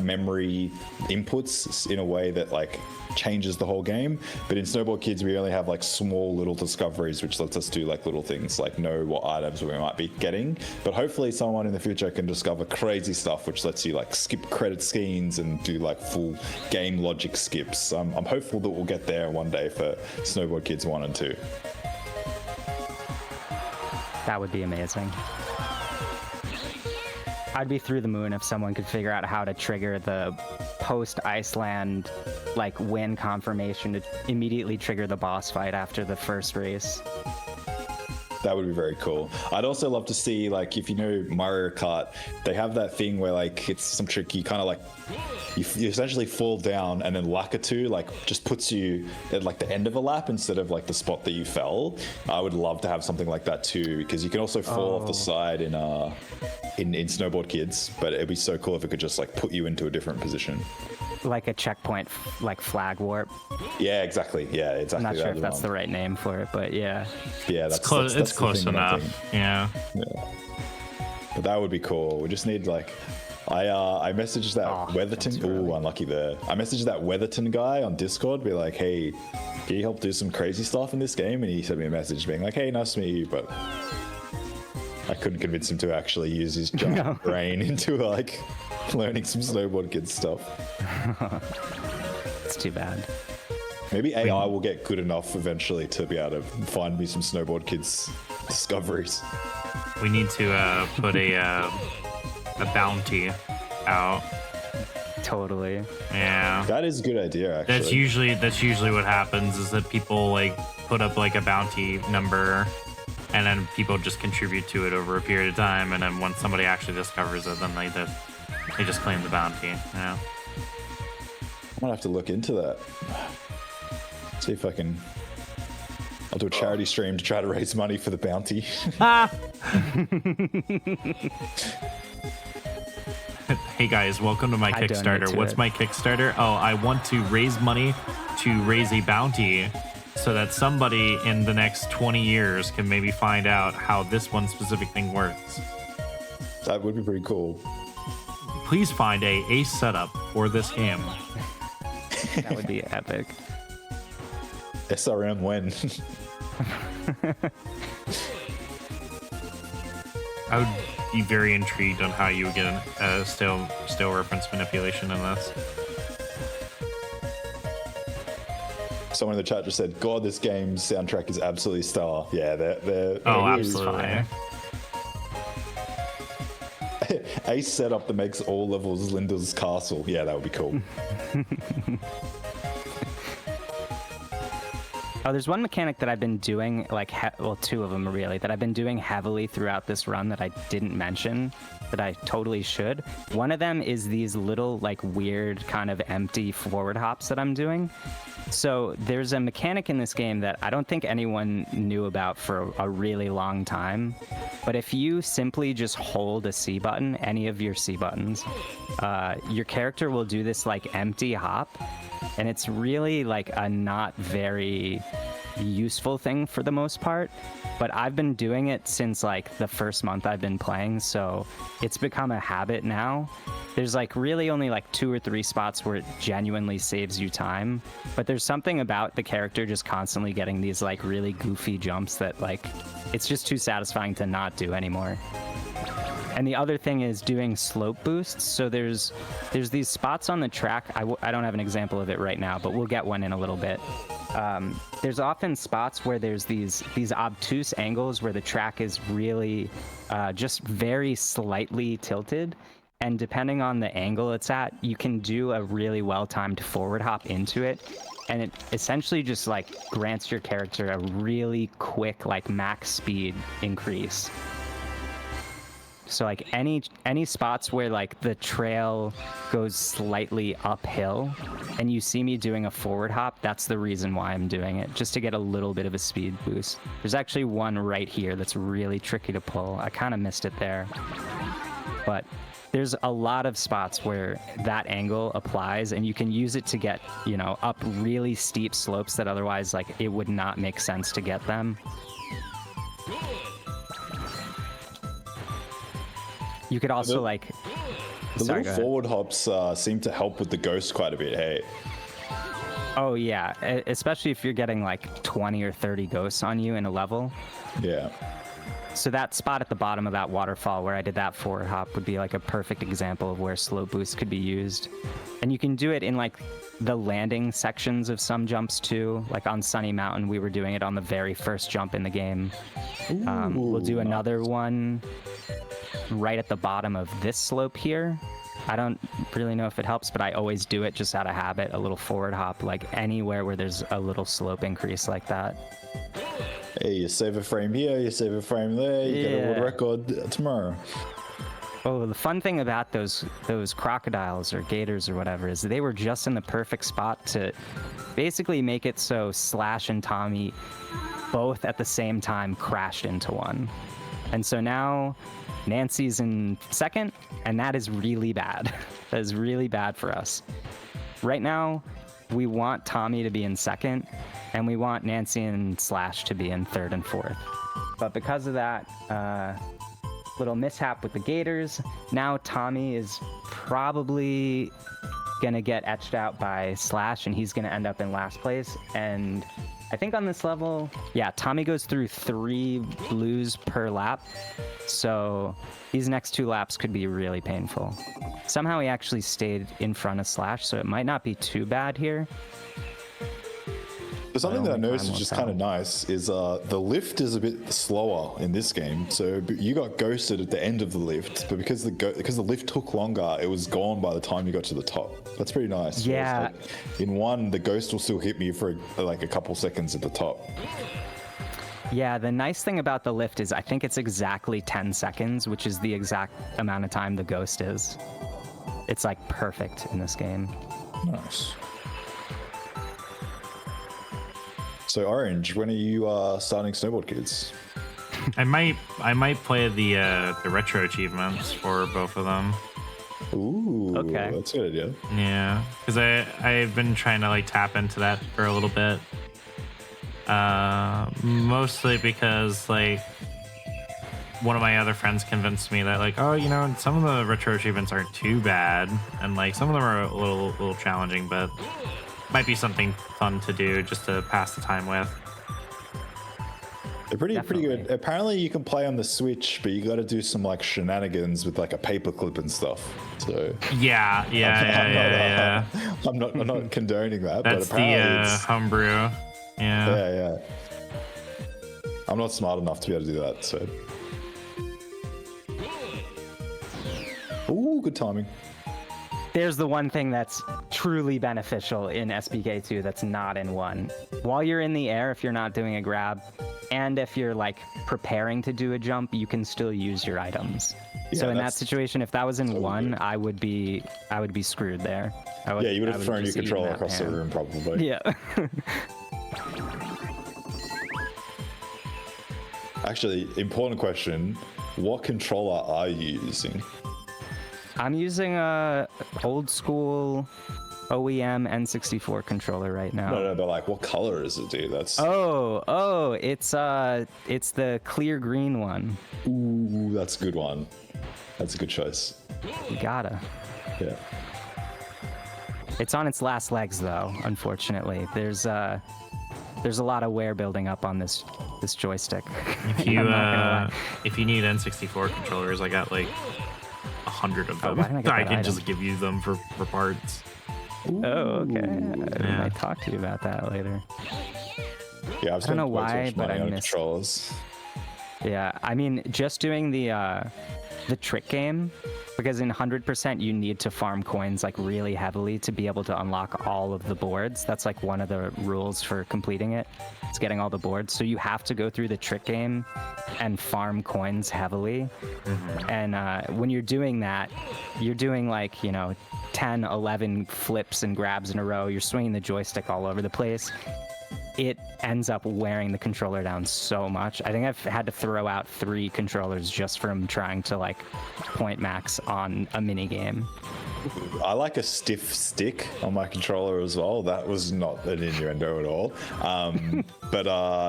Speaker 3: memory inputs in a way that like changes the whole game. But in Snowboard Kids, we only have like small little discoveries, which lets us do like little things like know what items we might be getting. But hopefully someone in the future can discover crazy stuff which lets you like skip credit scenes and do like full game logic skips. I'm hopeful that we'll get there one day for Snowboard Kids 1 and 2.
Speaker 1: That would be amazing. I'd be through the moon if someone could figure out how to trigger the post Iceland like win confirmation to immediately trigger the boss fight after the first race.
Speaker 3: That would be very cool. I'd also love to see, like, if you know Mario Kart, they have that thing where, like, it's some trick, you kind of, like, you essentially fall down, and then Lakitu, like, just puts you at, like, the end of a lap instead of, like, the spot that you fell. I would love to have something like that, too, because you can also fall off the side in Snowboard Kids, but it'd be so cool if it could just, like, put you into a different position.
Speaker 1: Like a checkpoint, like flag warp.
Speaker 3: Yeah, exactly. Yeah, exactly.
Speaker 1: I'm not sure if that's the right name for it, but yeah.
Speaker 3: Yeah,
Speaker 2: it's close. It's close enough. Yeah.
Speaker 3: But that would be cool. We just need like, I messaged that Weatherton. Ooh, unlucky there. I messaged that Weatherton guy on Discord, be like, hey, can you help do some crazy stuff in this game? And he sent me a message being like, hey, nice to meet you, but I couldn't convince him to actually use his giant brain into like learning some Snowboard Kids stuff.
Speaker 1: It's too bad.
Speaker 3: Maybe AI will get good enough eventually to be able to find me some Snowboard Kids discoveries.
Speaker 2: We need to put a bounty out.
Speaker 1: Totally.
Speaker 2: Yeah.
Speaker 3: That is a good idea, actually.
Speaker 2: That's usually what happens, is that people like put up like a bounty number, and then people just contribute to it over a period of time, and then once somebody actually discovers it, then they just claim the bounty. Yeah.
Speaker 3: I might have to look into that. See if I can. I'll do a charity stream to try to raise money for the bounty.
Speaker 2: Hey guys, welcome to my Kickstarter. What's my Kickstarter? Oh, I want to raise money to raise a bounty so that somebody in the next 20 years can maybe find out how this one specific thing works.
Speaker 3: That would be pretty cool.
Speaker 2: Please find a ace setup for this game.
Speaker 1: That would be epic.
Speaker 3: SRM when?
Speaker 2: I would be very intrigued on how you would get a still reference manipulation in this.
Speaker 3: Someone in the chat just said, God, this game's soundtrack is absolutely stellar. Yeah, they're
Speaker 2: absolutely.
Speaker 3: A setup that makes all levels Linda's castle. Yeah, that would be cool.
Speaker 1: Oh, there's one mechanic that I've been doing, like, two of them really, that I've been doing heavily throughout this run that I didn't mention, that I totally should. One of them is these little, like, weird kind of empty forward hops that I'm doing. So there's a mechanic in this game that I don't think anyone knew about for a really long time. But if you simply just hold a C button, any of your C buttons, your character will do this, like, empty hop. And it's really like a not very useful thing for the most part, but I've been doing it since like the first month I've been playing, so it's become a habit now. There's like really only like 2 or 3 spots where it genuinely saves you time, but there's something about the character just constantly getting these like really goofy jumps that like it's just too satisfying to not do anymore. And the other thing is doing slope boosts. So there's these spots on the track. I don't have an example of it right now, but we'll get one in a little bit. There's often spots where there's these obtuse angles where the track is really just very slightly tilted. And depending on the angle it's at, you can do a really well-timed forward hop into it. And it essentially just like grants your character a really quick like max speed increase. So like any spots where like the trail goes slightly uphill and you see me doing a forward hop, that's the reason why I'm doing it, just to get a little bit of a speed boost. There's actually one right here that's really tricky to pull. I kind of missed it there. But there's a lot of spots where that angle applies and you can use it to get, you know, up really steep slopes that otherwise like it would not make sense to get them. You could also like...
Speaker 3: The little forward hops seem to help with the ghost quite a bit, hey?
Speaker 1: Oh yeah, especially if you're getting like 20 or 30 ghosts on you in a level.
Speaker 3: Yeah.
Speaker 1: So that spot at the bottom of that waterfall where I did that forward hop would be like a perfect example of where slope boost could be used. And you can do it in like the landing sections of some jumps too. Like on Sunny Mountain, we were doing it on the very first jump in the game. We'll do another one right at the bottom of this slope here. I don't really know if it helps, but I always do it just out of habit, a little forward hop, like anywhere where there's a little slope increase like that.
Speaker 3: Hey, you save a frame here, you save a frame there, you get a world record tomorrow.
Speaker 1: Oh, the fun thing about those crocodiles or gators or whatever is they were just in the perfect spot to basically make it so Slash and Tommy both at the same time crashed into one. And so now Nancy's in second, and that is really bad. That is really bad for us. Right now, we want Tommy to be in second, and we want Nancy and Slash to be in third and fourth. But because of that little mishap with the gators, now Tommy is probably gonna get etched out by Slash, and he's gonna end up in last place. And I think on this level, yeah, Tommy goes through 3 blues per lap, so these next 2 laps could be really painful. Somehow he actually stayed in front of Slash, so it might not be too bad here.
Speaker 3: But something that I noticed is just kind of nice is the lift is a bit slower in this game. So you got ghosted at the end of the lift, but because the lift took longer, it was gone by the time you got to the top. That's pretty nice.
Speaker 1: Yeah.
Speaker 3: Like, in one, the ghost will still hit me for like a couple seconds at the top.
Speaker 1: Yeah, the nice thing about the lift is I think it's exactly 10 seconds, which is the exact amount of time the ghost is. It's like perfect in this game.
Speaker 3: Nice. So Orange, when are you starting Snowboard Kids?
Speaker 2: I might play the retro achievements for both of them.
Speaker 3: Ooh,
Speaker 1: okay,
Speaker 3: that's a good idea.
Speaker 2: Yeah, because I've been trying to like tap into that for a little bit. Mostly because like one of my other friends convinced me that like, oh, you know, some of the retro achievements aren't too bad, and like some of them are a little challenging, but might be something fun to do just to pass the time with.
Speaker 3: They're pretty good. Apparently you can play on the Switch, but you got to do some like shenanigans with like a paperclip and stuff. So
Speaker 2: yeah.
Speaker 3: I'm not condoning that.
Speaker 2: That's
Speaker 3: but apparently
Speaker 2: the homebrew.
Speaker 3: Yeah. I'm not smart enough to be able to do that. So. Ooh, good timing.
Speaker 1: There's the one thing that's truly beneficial in SPK2 that's not in 1. While you're in the air, if you're not doing a grab, and if you're like preparing to do a jump, you can still use your items.
Speaker 3: Yeah,
Speaker 1: so in that situation, if that was in
Speaker 3: totally
Speaker 1: 1,
Speaker 3: good.
Speaker 1: I would be screwed there.
Speaker 3: You would have thrown your controller across the room probably.
Speaker 1: Yeah.
Speaker 3: Actually, important question. What controller are you using?
Speaker 1: I'm using a old school OEM N64 controller right now.
Speaker 3: No, but like, what color is it, dude? That's
Speaker 1: it's the clear green one.
Speaker 3: ooh, that's a good one. That's a good choice.
Speaker 1: You gotta.
Speaker 3: Yeah.
Speaker 1: It's on its last legs though, unfortunately. There's a lot of wear building up on this joystick.
Speaker 2: If you if you need N64 controllers, I got like 100 of them.
Speaker 1: why didn't I get
Speaker 2: I
Speaker 1: that
Speaker 2: can
Speaker 1: item?
Speaker 2: just give you them for parts.
Speaker 1: Oh, okay. I
Speaker 2: Yeah.
Speaker 1: might talk to you about that later.
Speaker 3: Yeah, I've
Speaker 1: I don't
Speaker 3: spent
Speaker 1: know
Speaker 3: way too
Speaker 1: why,
Speaker 3: much
Speaker 1: but
Speaker 3: money
Speaker 1: I
Speaker 3: on
Speaker 1: missed.
Speaker 3: controllers.
Speaker 1: Yeah, I mean, just doing the trick game, because in 100% you need to farm coins like really heavily to be able to unlock all of the boards. That's like one of the rules for completing it. It's getting all the boards. So you have to go through the trick game and farm coins heavily. And when you're doing that, you're doing like, 10, 11 flips and grabs in a row. You're swinging the joystick all over the place. It ends up wearing the controller down so much. I think I've had to throw out 3 controllers just from trying to like point max on a mini game.
Speaker 3: I like a stiff stick on my controller as well. That was not an innuendo at all.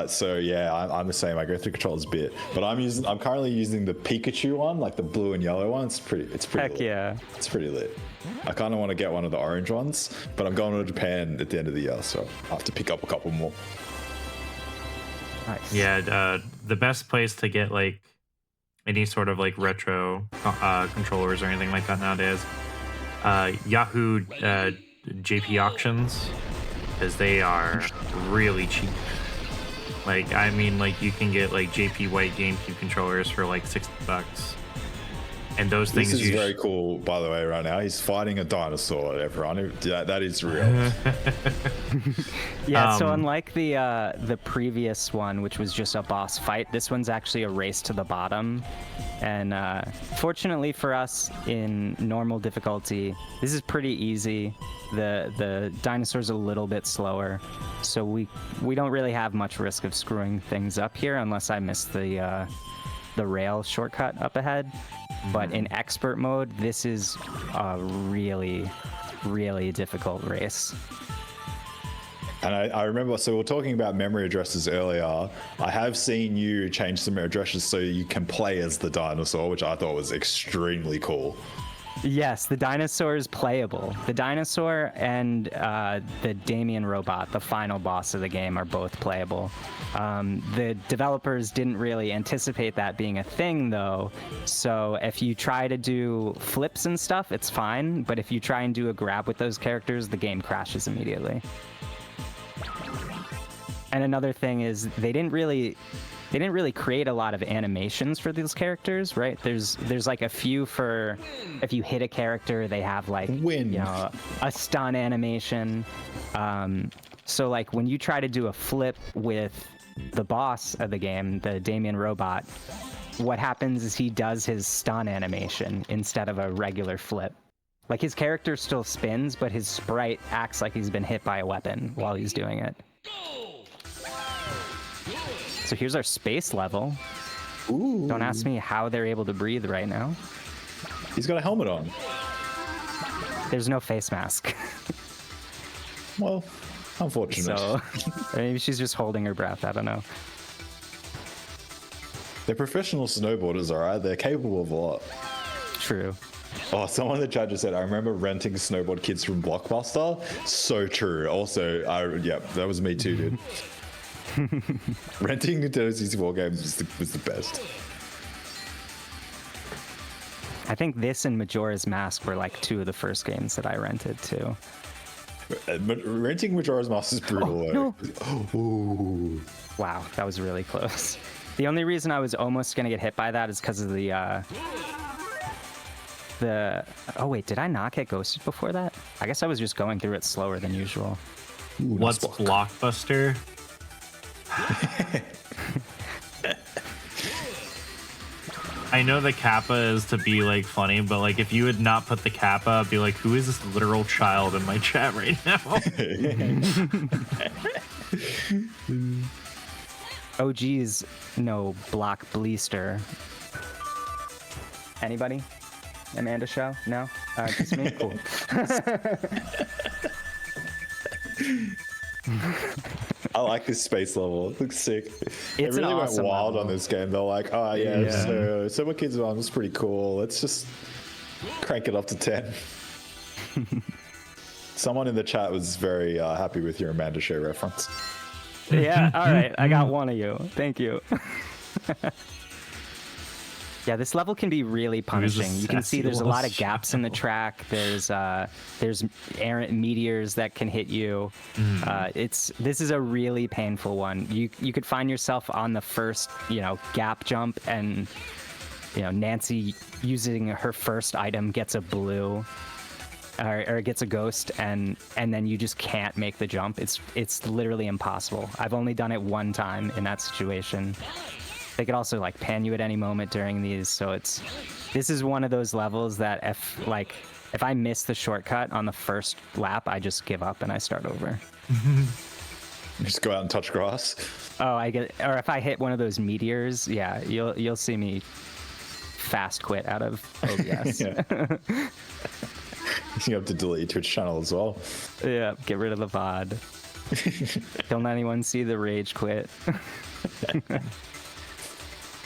Speaker 3: So yeah, I'm the same. I go through controllers a bit, but I'm currently using the Pikachu one, like the blue and yellow one. It's pretty
Speaker 1: Heck
Speaker 3: lit.
Speaker 1: yeah.
Speaker 3: It's pretty lit. I kind of want to get one of the orange ones, but I'm going to Japan at the end of the year, so I have to pick up a couple more.
Speaker 1: Nice.
Speaker 2: Yeah, the best place to get like any sort of like retro controllers or anything like that nowadays, Yahoo JP auctions, because they are really cheap. Like, I mean, like you can get like JP White GameCube controllers for like $60, And those things
Speaker 3: This is very cool, by the way, right now. He's fighting a dinosaur, everyone. That is real.
Speaker 1: Yeah, so unlike the previous one, which was just a boss fight, this one's actually a race to the bottom. And fortunately for us, in normal difficulty, this is pretty easy. The dinosaur's a little bit slower, so we don't really have much risk of screwing things up here unless I miss the rail shortcut up ahead. But in expert mode, this is a really, really difficult race.
Speaker 3: And I remember, so we were talking about memory addresses earlier. I have seen you change some addresses so you can play as the dinosaur, which I thought was extremely cool.
Speaker 1: Yes, the dinosaur is playable. The dinosaur and the Damien robot, the final boss of the game, are both playable. The developers didn't really anticipate that being a thing, though. So if you try to do flips and stuff, it's fine. But if you try and do a grab with those characters, the game crashes immediately. And another thing is they didn't really create a lot of animations for these characters, right? There's like a few for if you hit a character, they have like
Speaker 3: Win.
Speaker 1: You know, a stun animation. So like when you try to do a flip with the boss of the game, the Damien robot, what happens is he does his stun animation instead of a regular flip. Like his character still spins, but his sprite acts like he's been hit by a weapon while he's doing it. So here's our space level.
Speaker 3: Ooh.
Speaker 1: Don't ask me how they're able to breathe right now.
Speaker 3: He's got a helmet on.
Speaker 1: There's no face mask.
Speaker 3: Well, unfortunate.
Speaker 1: So maybe she's just holding her breath. I don't know.
Speaker 3: They're professional snowboarders, all right? They're capable of a lot.
Speaker 1: True.
Speaker 3: Oh, someone in the chat just said, I remember renting snowboard kids from Blockbuster. So true. Also, yeah, that was me too, dude. Renting Nintendo 64 games was the best.
Speaker 1: I think this and Majora's Mask were like two of the first games that I rented too.
Speaker 3: Renting Majora's Mask is brutal.
Speaker 1: No.
Speaker 3: Ooh.
Speaker 1: Wow, that was really close. The only reason I was almost gonna get hit by that is because of the oh wait, did I not get ghosted before that? I guess I was just going through it slower than usual.
Speaker 3: Ooh,
Speaker 2: What's
Speaker 3: nice
Speaker 2: Blockbuster? I know the kappa is to be like funny, but like if you had not put the kappa, I'd be like, who is this literal child in my chat right now?
Speaker 1: Oh geez, no block bleaster. Anybody? Amanda show? No? Just me? Cool.
Speaker 3: I like this space level. It looks sick. It
Speaker 1: It's
Speaker 3: really
Speaker 1: an
Speaker 3: went
Speaker 1: awesome
Speaker 3: wild
Speaker 1: level.
Speaker 3: on this game. They're like, oh yeah,
Speaker 1: Yeah.
Speaker 3: so what kids on was pretty cool. Let's just crank it up to 10. Someone in the chat was very happy with your Amanda Shea reference.
Speaker 1: Yeah, all right. I got one of you. Thank you. Yeah, this level can be really punishing. You can see there's a lot of gaps in the track. There's errant meteors that can hit you. This is a really painful one. You could find yourself on the first, gap jump, and Nancy using her first item gets a blue. Or gets a ghost, and then you just can't make the jump. It's literally impossible. I've only done it one time in that situation. They could also like pan you at any moment during these, so this is one of those levels that if I miss the shortcut on the first lap, I just give up and I start over.
Speaker 3: Just go out and touch grass.
Speaker 1: Oh, or if I hit one of those meteors, yeah, you'll see me fast quit out of OBS.
Speaker 3: Yeah. You have to delete your Twitch channel as well.
Speaker 1: Yeah, get rid of the VOD. Don't let anyone see the rage quit.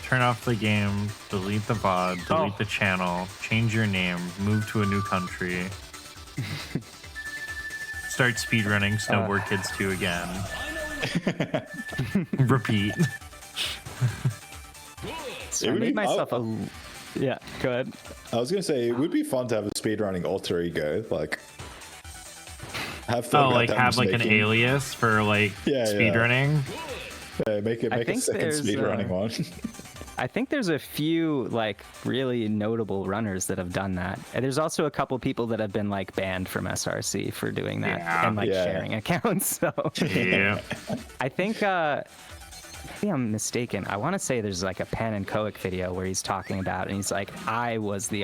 Speaker 2: Turn off the game, delete the VOD, delete the channel, change your name, move to a new country. Start speedrunning Snowboard Kids 2 again. Repeat.
Speaker 1: So I made myself Yeah, go ahead.
Speaker 3: I was gonna say it would be fun to have a speedrunning alter ego, like have fun.
Speaker 2: Have like an alias for like speedrunning.
Speaker 3: Yeah, make a second speedrunning one.
Speaker 1: I think there's a few like really notable runners that have done that. And there's also a couple people that have been like banned from SRC for doing that and like sharing accounts. So
Speaker 2: Yeah.
Speaker 1: I think maybe I'm mistaken. I want to say there's like a Pan and Coic video where he's talking about, and he's like, I was the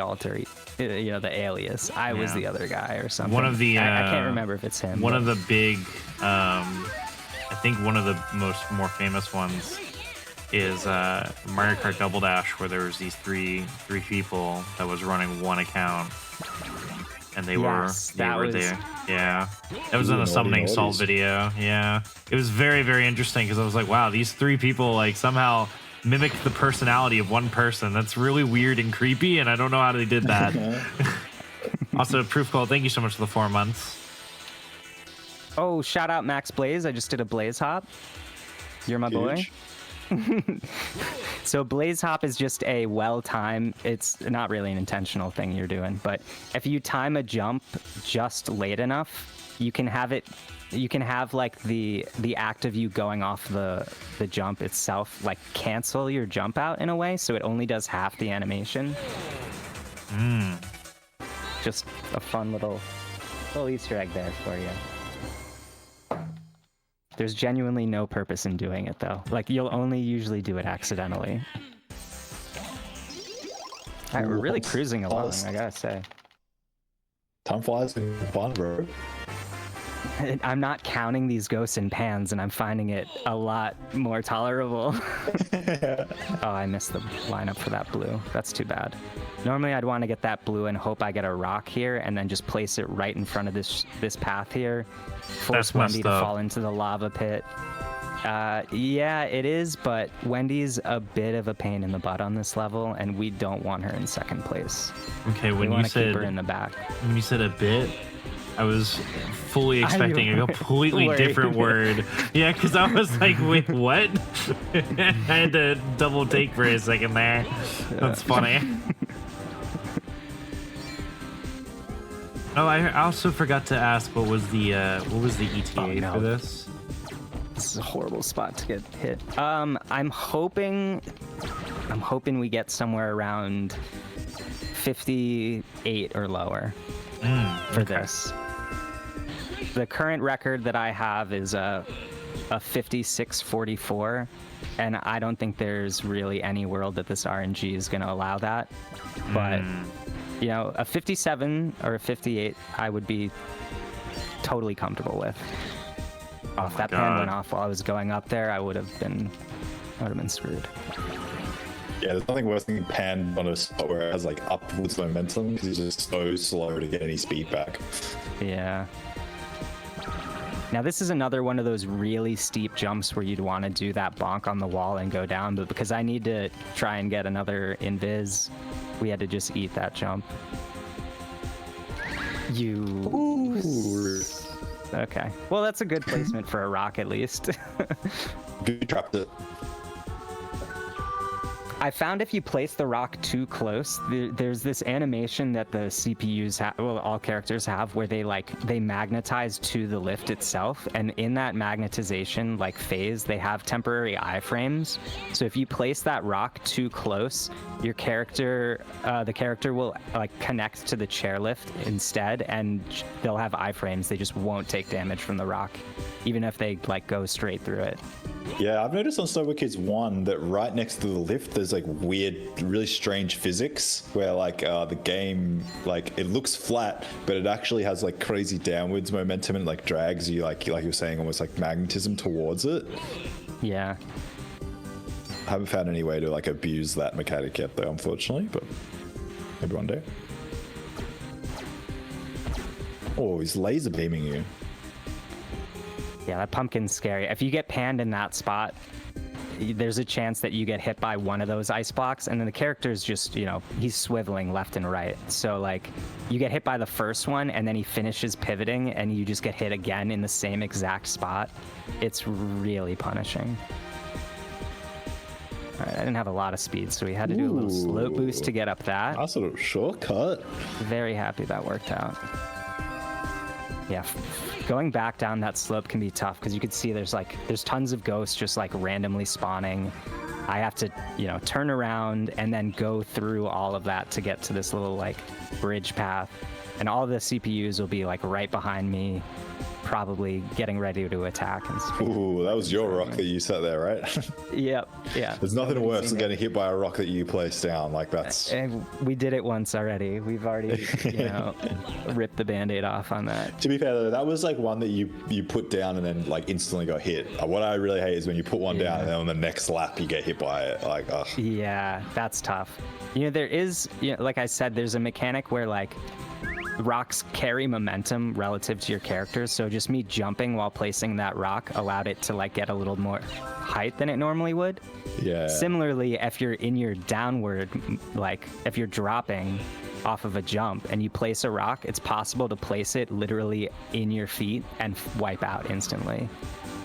Speaker 1: the alias. I was the other guy or something.
Speaker 2: One of the
Speaker 1: I can't remember if it's him.
Speaker 2: One of the big, I think one of the more famous ones is Mario Kart Double Dash, where there was these three people that was running one account, and they were there. Yeah, that was in the Summoning Salt video. Yeah, it was very, very interesting because I was like, wow, these three people like somehow mimicked the personality of one person. That's really weird and creepy, and I don't know how they did that. Also, Proof Call, thank you so much for the 4 months.
Speaker 1: Oh, shout out Max Blaze. I just did a Blaze Hop. You're my boy. So Blaze Hop is just a well-timed, it's not really an intentional thing you're doing, but if you time a jump just late enough, you can have like the act of you going off the jump itself like cancel your jump out in a way, so it only does half the animation. Just a fun little Easter egg there for you. There's genuinely no purpose in doing it, though. Like, you'll only usually do it accidentally. All right, we're really cruising along, I gotta say.
Speaker 3: Time flies in fun, bro.
Speaker 1: I'm not counting these ghosts and pans, and I'm finding it a lot more tolerable. Oh, I missed the lineup for that blue. That's too bad. Normally, I'd want to get that blue and hope I get a rock here, and then just place it right in front of this path here. Force Wendy to fall into the lava pit. Yeah, it is, but Wendy's a bit of a pain in the butt on this level, and we don't want her in second place.
Speaker 2: Okay,
Speaker 1: we want to keep her in the back.
Speaker 2: When you said a bit, I was fully expecting a completely different word. Yeah, because I was like, wait, what? I had to double take for a second there. That's funny. Oh, I also forgot to ask what was the ETA for this?
Speaker 1: This is a horrible spot to get hit. I'm hoping we get somewhere around 58 or lower for this. The current record that I have is a 56.44, and I don't think there's really any world that this RNG is going to allow that. But you know, a 57 or a 58, I would be totally comfortable with. If that pan went off while I was going up there, I would have been screwed.
Speaker 3: Yeah, there's nothing worse than pan on a spot where it has like upwards momentum because it's just so slow to get any speed back.
Speaker 1: Yeah. Now this is another one of those really steep jumps where you'd want to do that bonk on the wall and go down, but because I need to try and get another invis, we had to just eat that jump. Okay. Well, that's a good placement for a rock at least.
Speaker 3: You trapped it.
Speaker 1: I found if you place the rock too close, there's this animation that the CPUs have, well, all characters have, where they magnetize to the lift itself, and in that magnetization phase, they have temporary iframes. So if you place that rock too close, your character, the character will connect to the chairlift instead, and they'll have iframes. They just won't take damage from the rock, even if they go straight through it.
Speaker 3: Yeah, I've noticed on Snowboard Kids 1 that right next to the lift, there's weird, really strange physics where the game, it looks flat, but it actually has crazy downwards momentum and drags you, like you were saying, almost magnetism towards it.
Speaker 1: Yeah.
Speaker 3: I haven't found any way to abuse that mechanic yet though, unfortunately, but maybe one day. Oh, he's laser beaming you.
Speaker 1: Yeah, that pumpkin's scary. If you get panned in that spot, there's a chance that you get hit by one of those ice blocks, and then the character's just, he's swiveling left and right. So, you get hit by the first one, and then he finishes pivoting, and you just get hit again in the same exact spot. It's really punishing. All right, I didn't have a lot of speed, so we had to do a little slope boost to get up that.
Speaker 3: Nice little shortcut.
Speaker 1: Very happy that worked out. Yeah, going back down that slope can be tough because you can see there's tons of ghosts just randomly spawning. I have to, turn around and then go through all of that to get to this little like bridge path. And all the CPUs will be like right behind me, probably getting ready to attack.
Speaker 3: Ooh, that was your rock that you set there, right?
Speaker 1: Yep. Yeah.
Speaker 3: There's nothing worse than getting hit by a rock that you placed down. Like that's.
Speaker 1: And we did it once already. We've already, ripped the Band-Aid off on that.
Speaker 3: To be fair though, that was like one that you put down and then like instantly got hit. What I really hate is when you put one down and then on the next lap you get hit by it. Like, ugh.
Speaker 1: Yeah, that's tough. There is, like I said, there's a mechanic where like rocks carry momentum relative to your character, so just me jumping while placing that rock allowed it to like get a little more height than it normally would.
Speaker 3: Yeah.
Speaker 1: Similarly, if you're in your downward, like if you're dropping off of a jump and you place a rock, it's possible to place it literally in your feet and wipe out instantly.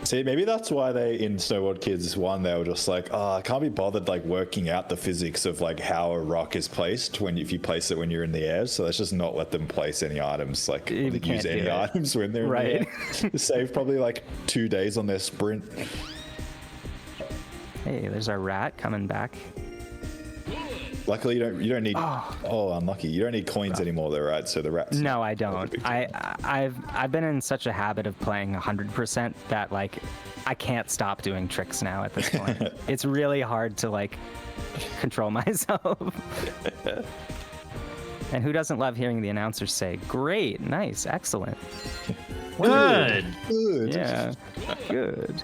Speaker 3: See, maybe that's why they, in Snowboard Kids 1, they were just like, I can't be bothered like working out the physics of like how a rock is placed if you place it when you're in the air. So let's just not let them place any items, like use any items when they're in the air. Save probably like 2 days on their sprint.
Speaker 1: Hey, there's our rat coming back.
Speaker 3: Luckily, you don't need. Oh, unlucky! You don't need coins anymore, though, right? So the rats.
Speaker 1: No, I don't. I've been in such a habit of playing 100% that like I can't stop doing tricks now at this point. It's really hard to like control myself. And who doesn't love hearing the announcers say, "Great, nice, excellent,
Speaker 2: good,
Speaker 1: yeah, good."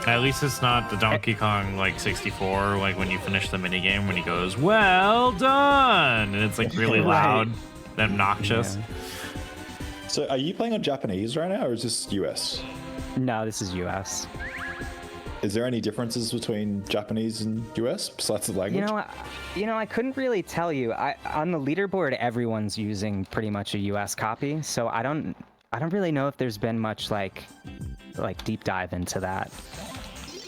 Speaker 2: At least it's not the Donkey Kong like 64, like when you finish the minigame when he goes, "Well done," and it's like really loud and obnoxious.
Speaker 1: Yeah.
Speaker 3: So are you playing on Japanese right now, or is this US?
Speaker 1: No, this is US.
Speaker 3: Is there any differences between Japanese and US besides the language?
Speaker 1: I couldn't really tell you. On the leaderboard, everyone's using pretty much a US copy, so I don't really know if there's been much like deep dive into that.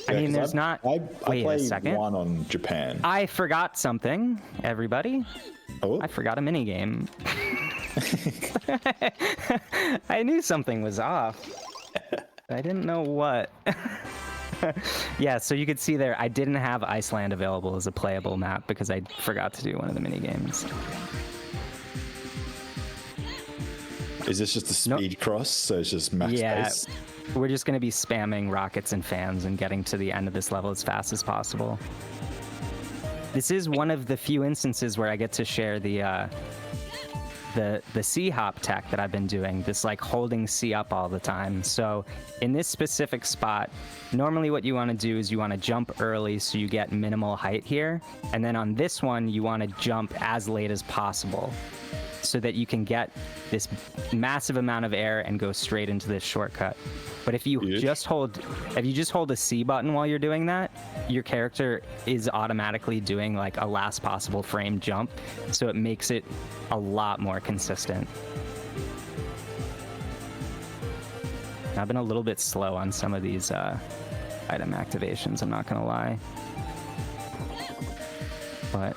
Speaker 1: I mean, there's not.
Speaker 3: I
Speaker 1: Wait a
Speaker 3: played
Speaker 1: second.
Speaker 3: one on Japan.
Speaker 1: I forgot something, everybody.
Speaker 3: Oh.
Speaker 1: I forgot a minigame. I knew something was off. I didn't know what. Yeah, so you could see there, I didn't have Iceland available as a playable map because I forgot to do one of the minigames.
Speaker 3: Is this just a speed cross? So it's just max pace?
Speaker 1: We're just going to be spamming rockets and fans and getting to the end of this level as fast as possible. This is one of the few instances where I get to share the C hop tech that I've been doing, this like holding C up all the time. So in this specific spot, normally what you want to do is you want to jump early so you get minimal height here. And then on this one, you want to jump as late as possible so that you can get this massive amount of air and go straight into this shortcut. But if you just hold a C button while you're doing that, your character is automatically doing like a last possible frame jump, so it makes it a lot more consistent. I've been a little bit slow on some of these item activations, I'm not gonna lie. But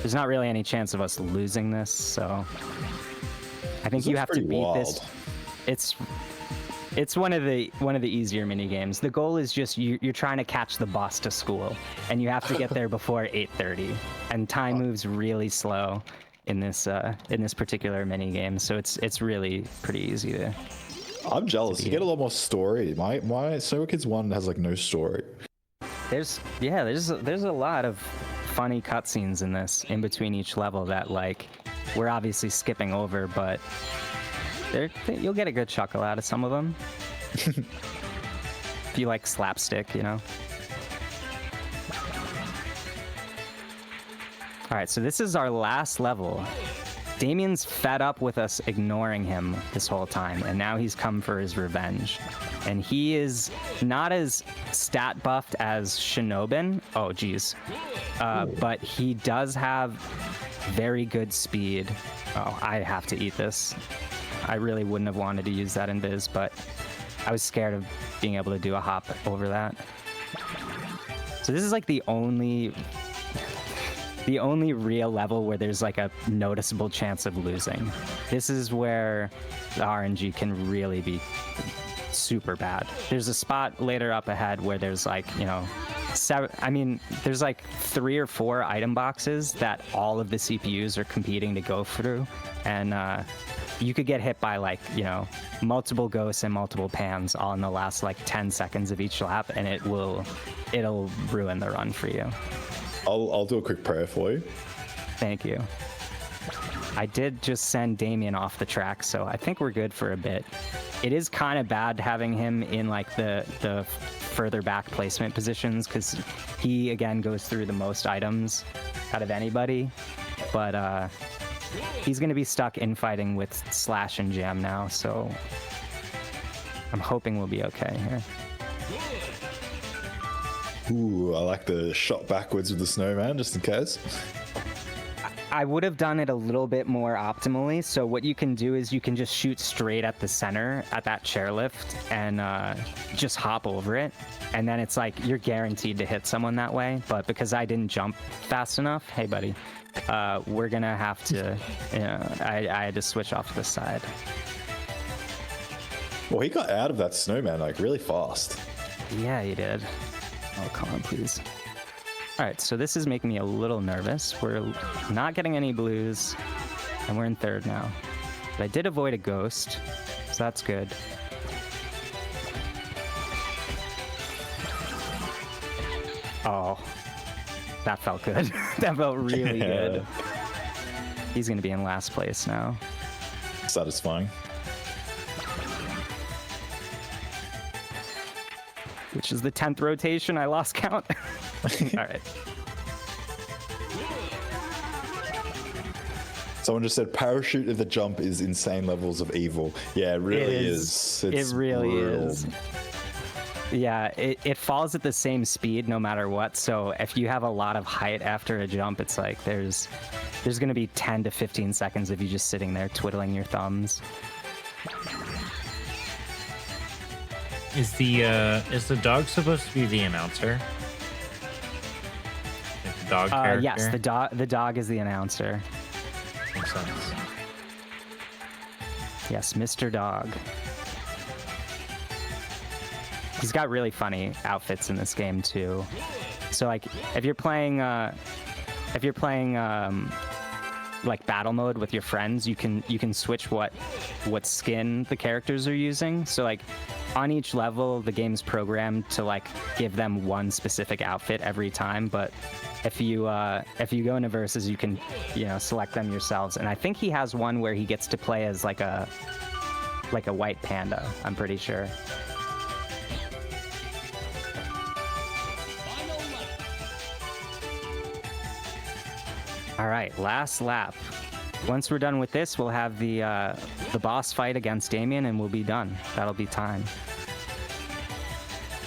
Speaker 1: there's not really any chance of us losing this, so I think you have to beat this. It's one of the easier mini games. The goal is just you're trying to catch the bus to school, and you have to get there before 8:30. And time moves really slow in this particular mini game, so it's really pretty easy to.
Speaker 3: I'm jealous. You get a lot more story. My Snowboard Kids 1 has like no story.
Speaker 1: There's a lot of funny cutscenes in this in between each level that like we're obviously skipping over, but you'll get a good chuckle out of some of them. If you like slapstick, you know. All right, so this is our last level. Damien's fed up with us ignoring him this whole time, and now he's come for his revenge. And he is not as stat buffed as Shinobin. Oh, geez. But he does have very good speed. Oh, I have to eat this. I really wouldn't have wanted to use that in Viz, but I was scared of being able to do a hop over that. So this is like the only real level where there's like a noticeable chance of losing. This is where the RNG can really be super bad. There's a spot later up ahead where there's like, you know, there's like 3 or 4 item boxes that all of the CPUs are competing to go through, and you could get hit by like, you know, multiple ghosts and multiple pans all in the last like 10 seconds of each lap, and it'll ruin the run for you.
Speaker 3: I'll do a quick prayer for you.
Speaker 1: Thank you. I did just send Damien off the track, so I think we're good for a bit. It is kind of bad having him in like the further back placement positions, because he again goes through the most items out of anybody, but he's going to be stuck infighting with Slash and Jam now, so I'm hoping we'll be okay here.
Speaker 3: Ooh, I like the shot backwards with the snowman, just in case.
Speaker 1: I would have done it a little bit more optimally. So what you can do is you can just shoot straight at the center at that chairlift and just hop over it. And then it's like you're guaranteed to hit someone that way. But because I didn't jump fast enough, hey, buddy, we're going to have to, you know, I had to switch off to the side.
Speaker 3: Well, he got out of that snowman like really fast.
Speaker 1: Yeah, he did. Oh, come on, please. All right, so this is making me a little nervous. We're not getting any blues, and we're in third now. But I did avoid a ghost, so that's good. Oh, that felt good. That felt really good. He's going to be in last place now.
Speaker 3: Satisfying.
Speaker 1: Which is the 10th rotation. I lost count. All right.
Speaker 3: Someone just said parachute at the jump is insane levels of evil. Yeah, it really is.
Speaker 1: It really is. Yeah, it falls at the same speed no matter what. So if you have a lot of height after a jump, it's like there's going to be 10 to 15 seconds of you just sitting there twiddling your thumbs.
Speaker 2: Is the dog supposed to be the announcer? Like the dog character?
Speaker 1: Yes, the dog is the announcer.
Speaker 2: Makes sense.
Speaker 1: Yes, Mr. Dog. He's got really funny outfits in this game too. So like if you're playing like battle mode with your friends, you can switch what skin the characters are using. So like on each level, the game's programmed to like give them one specific outfit every time. But if you go into versus, you can select them yourselves. And I think he has one where he gets to play as like a white panda. I'm pretty sure. All right, last lap. Once we're done with this, we'll have the boss fight against Damien, and we'll be done. That'll be time.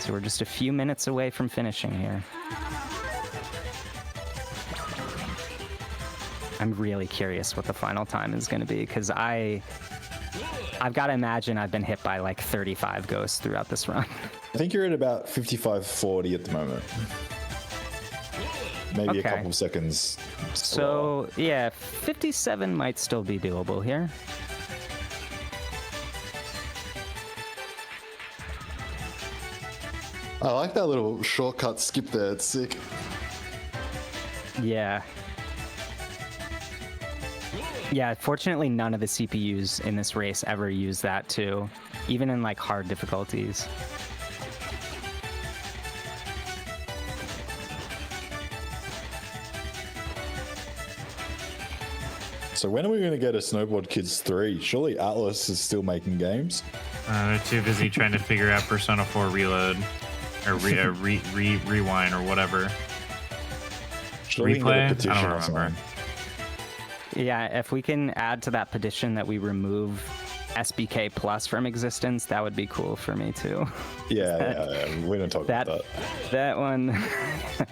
Speaker 1: So we're just a few minutes away from finishing here. I'm really curious what the final time is going to be, because I've got to imagine I've been hit by like 35 ghosts throughout this run.
Speaker 3: I think you're at about 55-40 at the moment. Maybe a couple of seconds.
Speaker 1: So, yeah, 57 might still be doable here.
Speaker 3: I like that little shortcut skip there. It's sick.
Speaker 1: Yeah. Yeah, fortunately, none of the CPUs in this race ever use that, too. Even in, like, hard difficulties.
Speaker 3: So when are we going to get a Snowboard Kids 3? Surely Atlas is still making games.
Speaker 2: They're too busy trying to figure out Persona 4 Reload, or Rewind, or whatever.
Speaker 3: Surely
Speaker 2: Replay?
Speaker 3: We can get a
Speaker 2: I
Speaker 3: petition
Speaker 2: don't
Speaker 3: or
Speaker 2: remember.
Speaker 3: something.
Speaker 1: Yeah, if we can add to that petition that we remove SBK Plus from existence, that would be cool for me, too.
Speaker 3: Yeah, we don't talk about that.
Speaker 1: That one,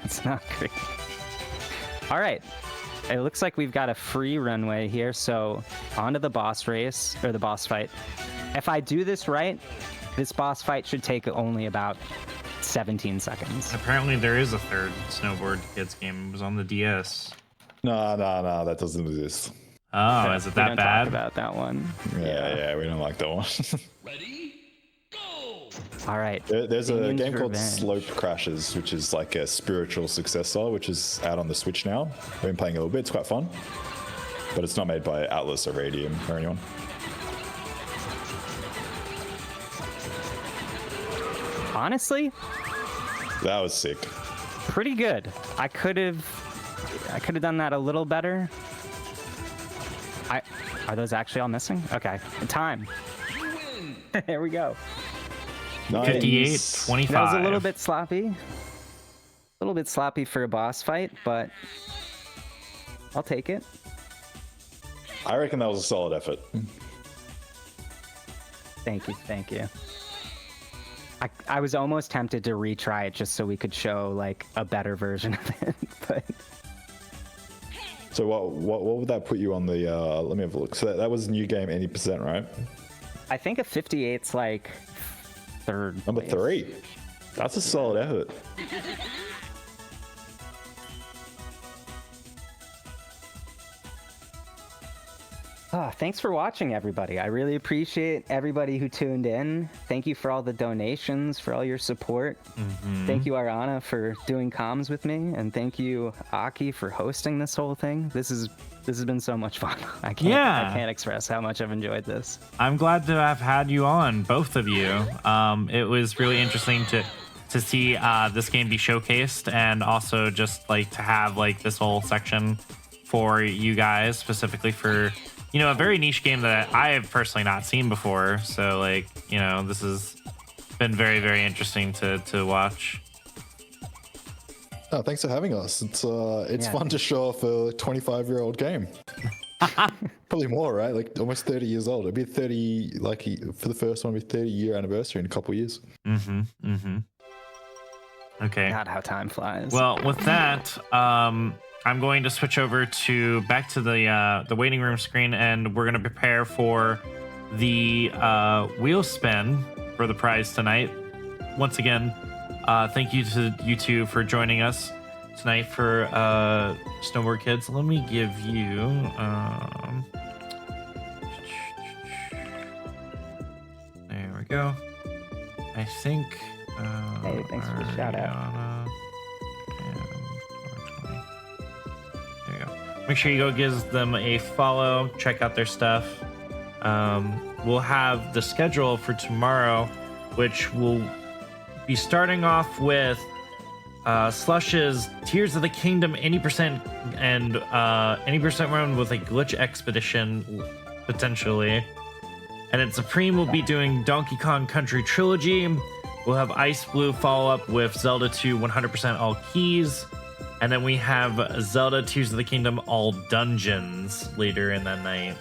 Speaker 1: it's not great. All right. It looks like we've got a free runway here, so onto the boss race, or the boss fight. If I do this right, this boss fight should take only about 17 seconds.
Speaker 2: Apparently there is a third Snowboard Kids game. It was on the DS.
Speaker 3: No, that doesn't exist.
Speaker 2: Oh,
Speaker 1: Okay,
Speaker 2: is it
Speaker 1: we
Speaker 2: that
Speaker 1: don't
Speaker 2: bad?
Speaker 1: talk about that one.
Speaker 3: Yeah, we don't like that one.
Speaker 4: Ready? Go!
Speaker 1: All right.
Speaker 3: There's a
Speaker 1: Damien's
Speaker 3: game called
Speaker 1: Revenge.
Speaker 3: Slope Crashes, which is like a spiritual successor, which is out on the Switch now. I've been playing a little bit. It's quite fun. But it's not made by Atlas or Radium or anyone.
Speaker 1: Honestly,
Speaker 3: That was sick.
Speaker 1: pretty good. I could have done that a little better. Are those actually all missing? Okay. Time. There we go.
Speaker 3: Nice.
Speaker 2: 58-25.
Speaker 1: That was a little bit sloppy. A little bit sloppy for a boss fight, but I'll take it.
Speaker 3: I reckon that was a solid effort.
Speaker 1: Thank you. Thank you. I was almost tempted to retry it just so we could show like a better version of it, but
Speaker 3: So what would that put you on the? Let me have a look. So that was new game 80%, right?
Speaker 1: I think a 58's like third.
Speaker 3: Number
Speaker 1: place.
Speaker 3: 3. That's a solid effort.
Speaker 1: Thanks for watching, everybody. I really appreciate everybody who tuned in. Thank you for all the donations, for all your support. Thank you, Ariana, for doing comms with me, and thank you, Aki, for hosting this whole thing. This has been so much fun. I can't express how much I've enjoyed this.
Speaker 2: I'm glad to have had you on, both of you. It was really interesting to see this game be showcased, and also just like to have like this whole section for you guys, specifically for, you know, a very niche game that I have personally not seen before. So like, you know, this has been very, very interesting to watch.
Speaker 3: Oh, thanks for having us. It's
Speaker 1: Yeah.
Speaker 3: fun to show off a 25-year-old game. Probably more, right? Like almost 30 years old. It'd be 30, like for the first one, it'd be 30-year anniversary in a couple years.
Speaker 2: Okay.
Speaker 1: God, how time flies.
Speaker 2: Well, with that, I'm going to switch over back to the waiting room screen, and we're going to prepare for the wheel spin for the prize tonight. Once again, thank you to you two for joining us tonight for Snowboard Kids. Let me give you. There we go. I think.
Speaker 1: Hey, thanks for the shout out.
Speaker 2: Ariana and 420. There you go. Make sure you go give them a follow. Check out their stuff. We'll have the schedule for tomorrow, which will be starting off with Slush's Tears of the Kingdom 80% and 80% run with a glitch expedition potentially. And then Supreme will be doing Donkey Kong Country Trilogy. We'll have Ice Blue follow up with Zelda 2 100% all keys. And then we have Zelda Tears of the Kingdom all dungeons later in that night.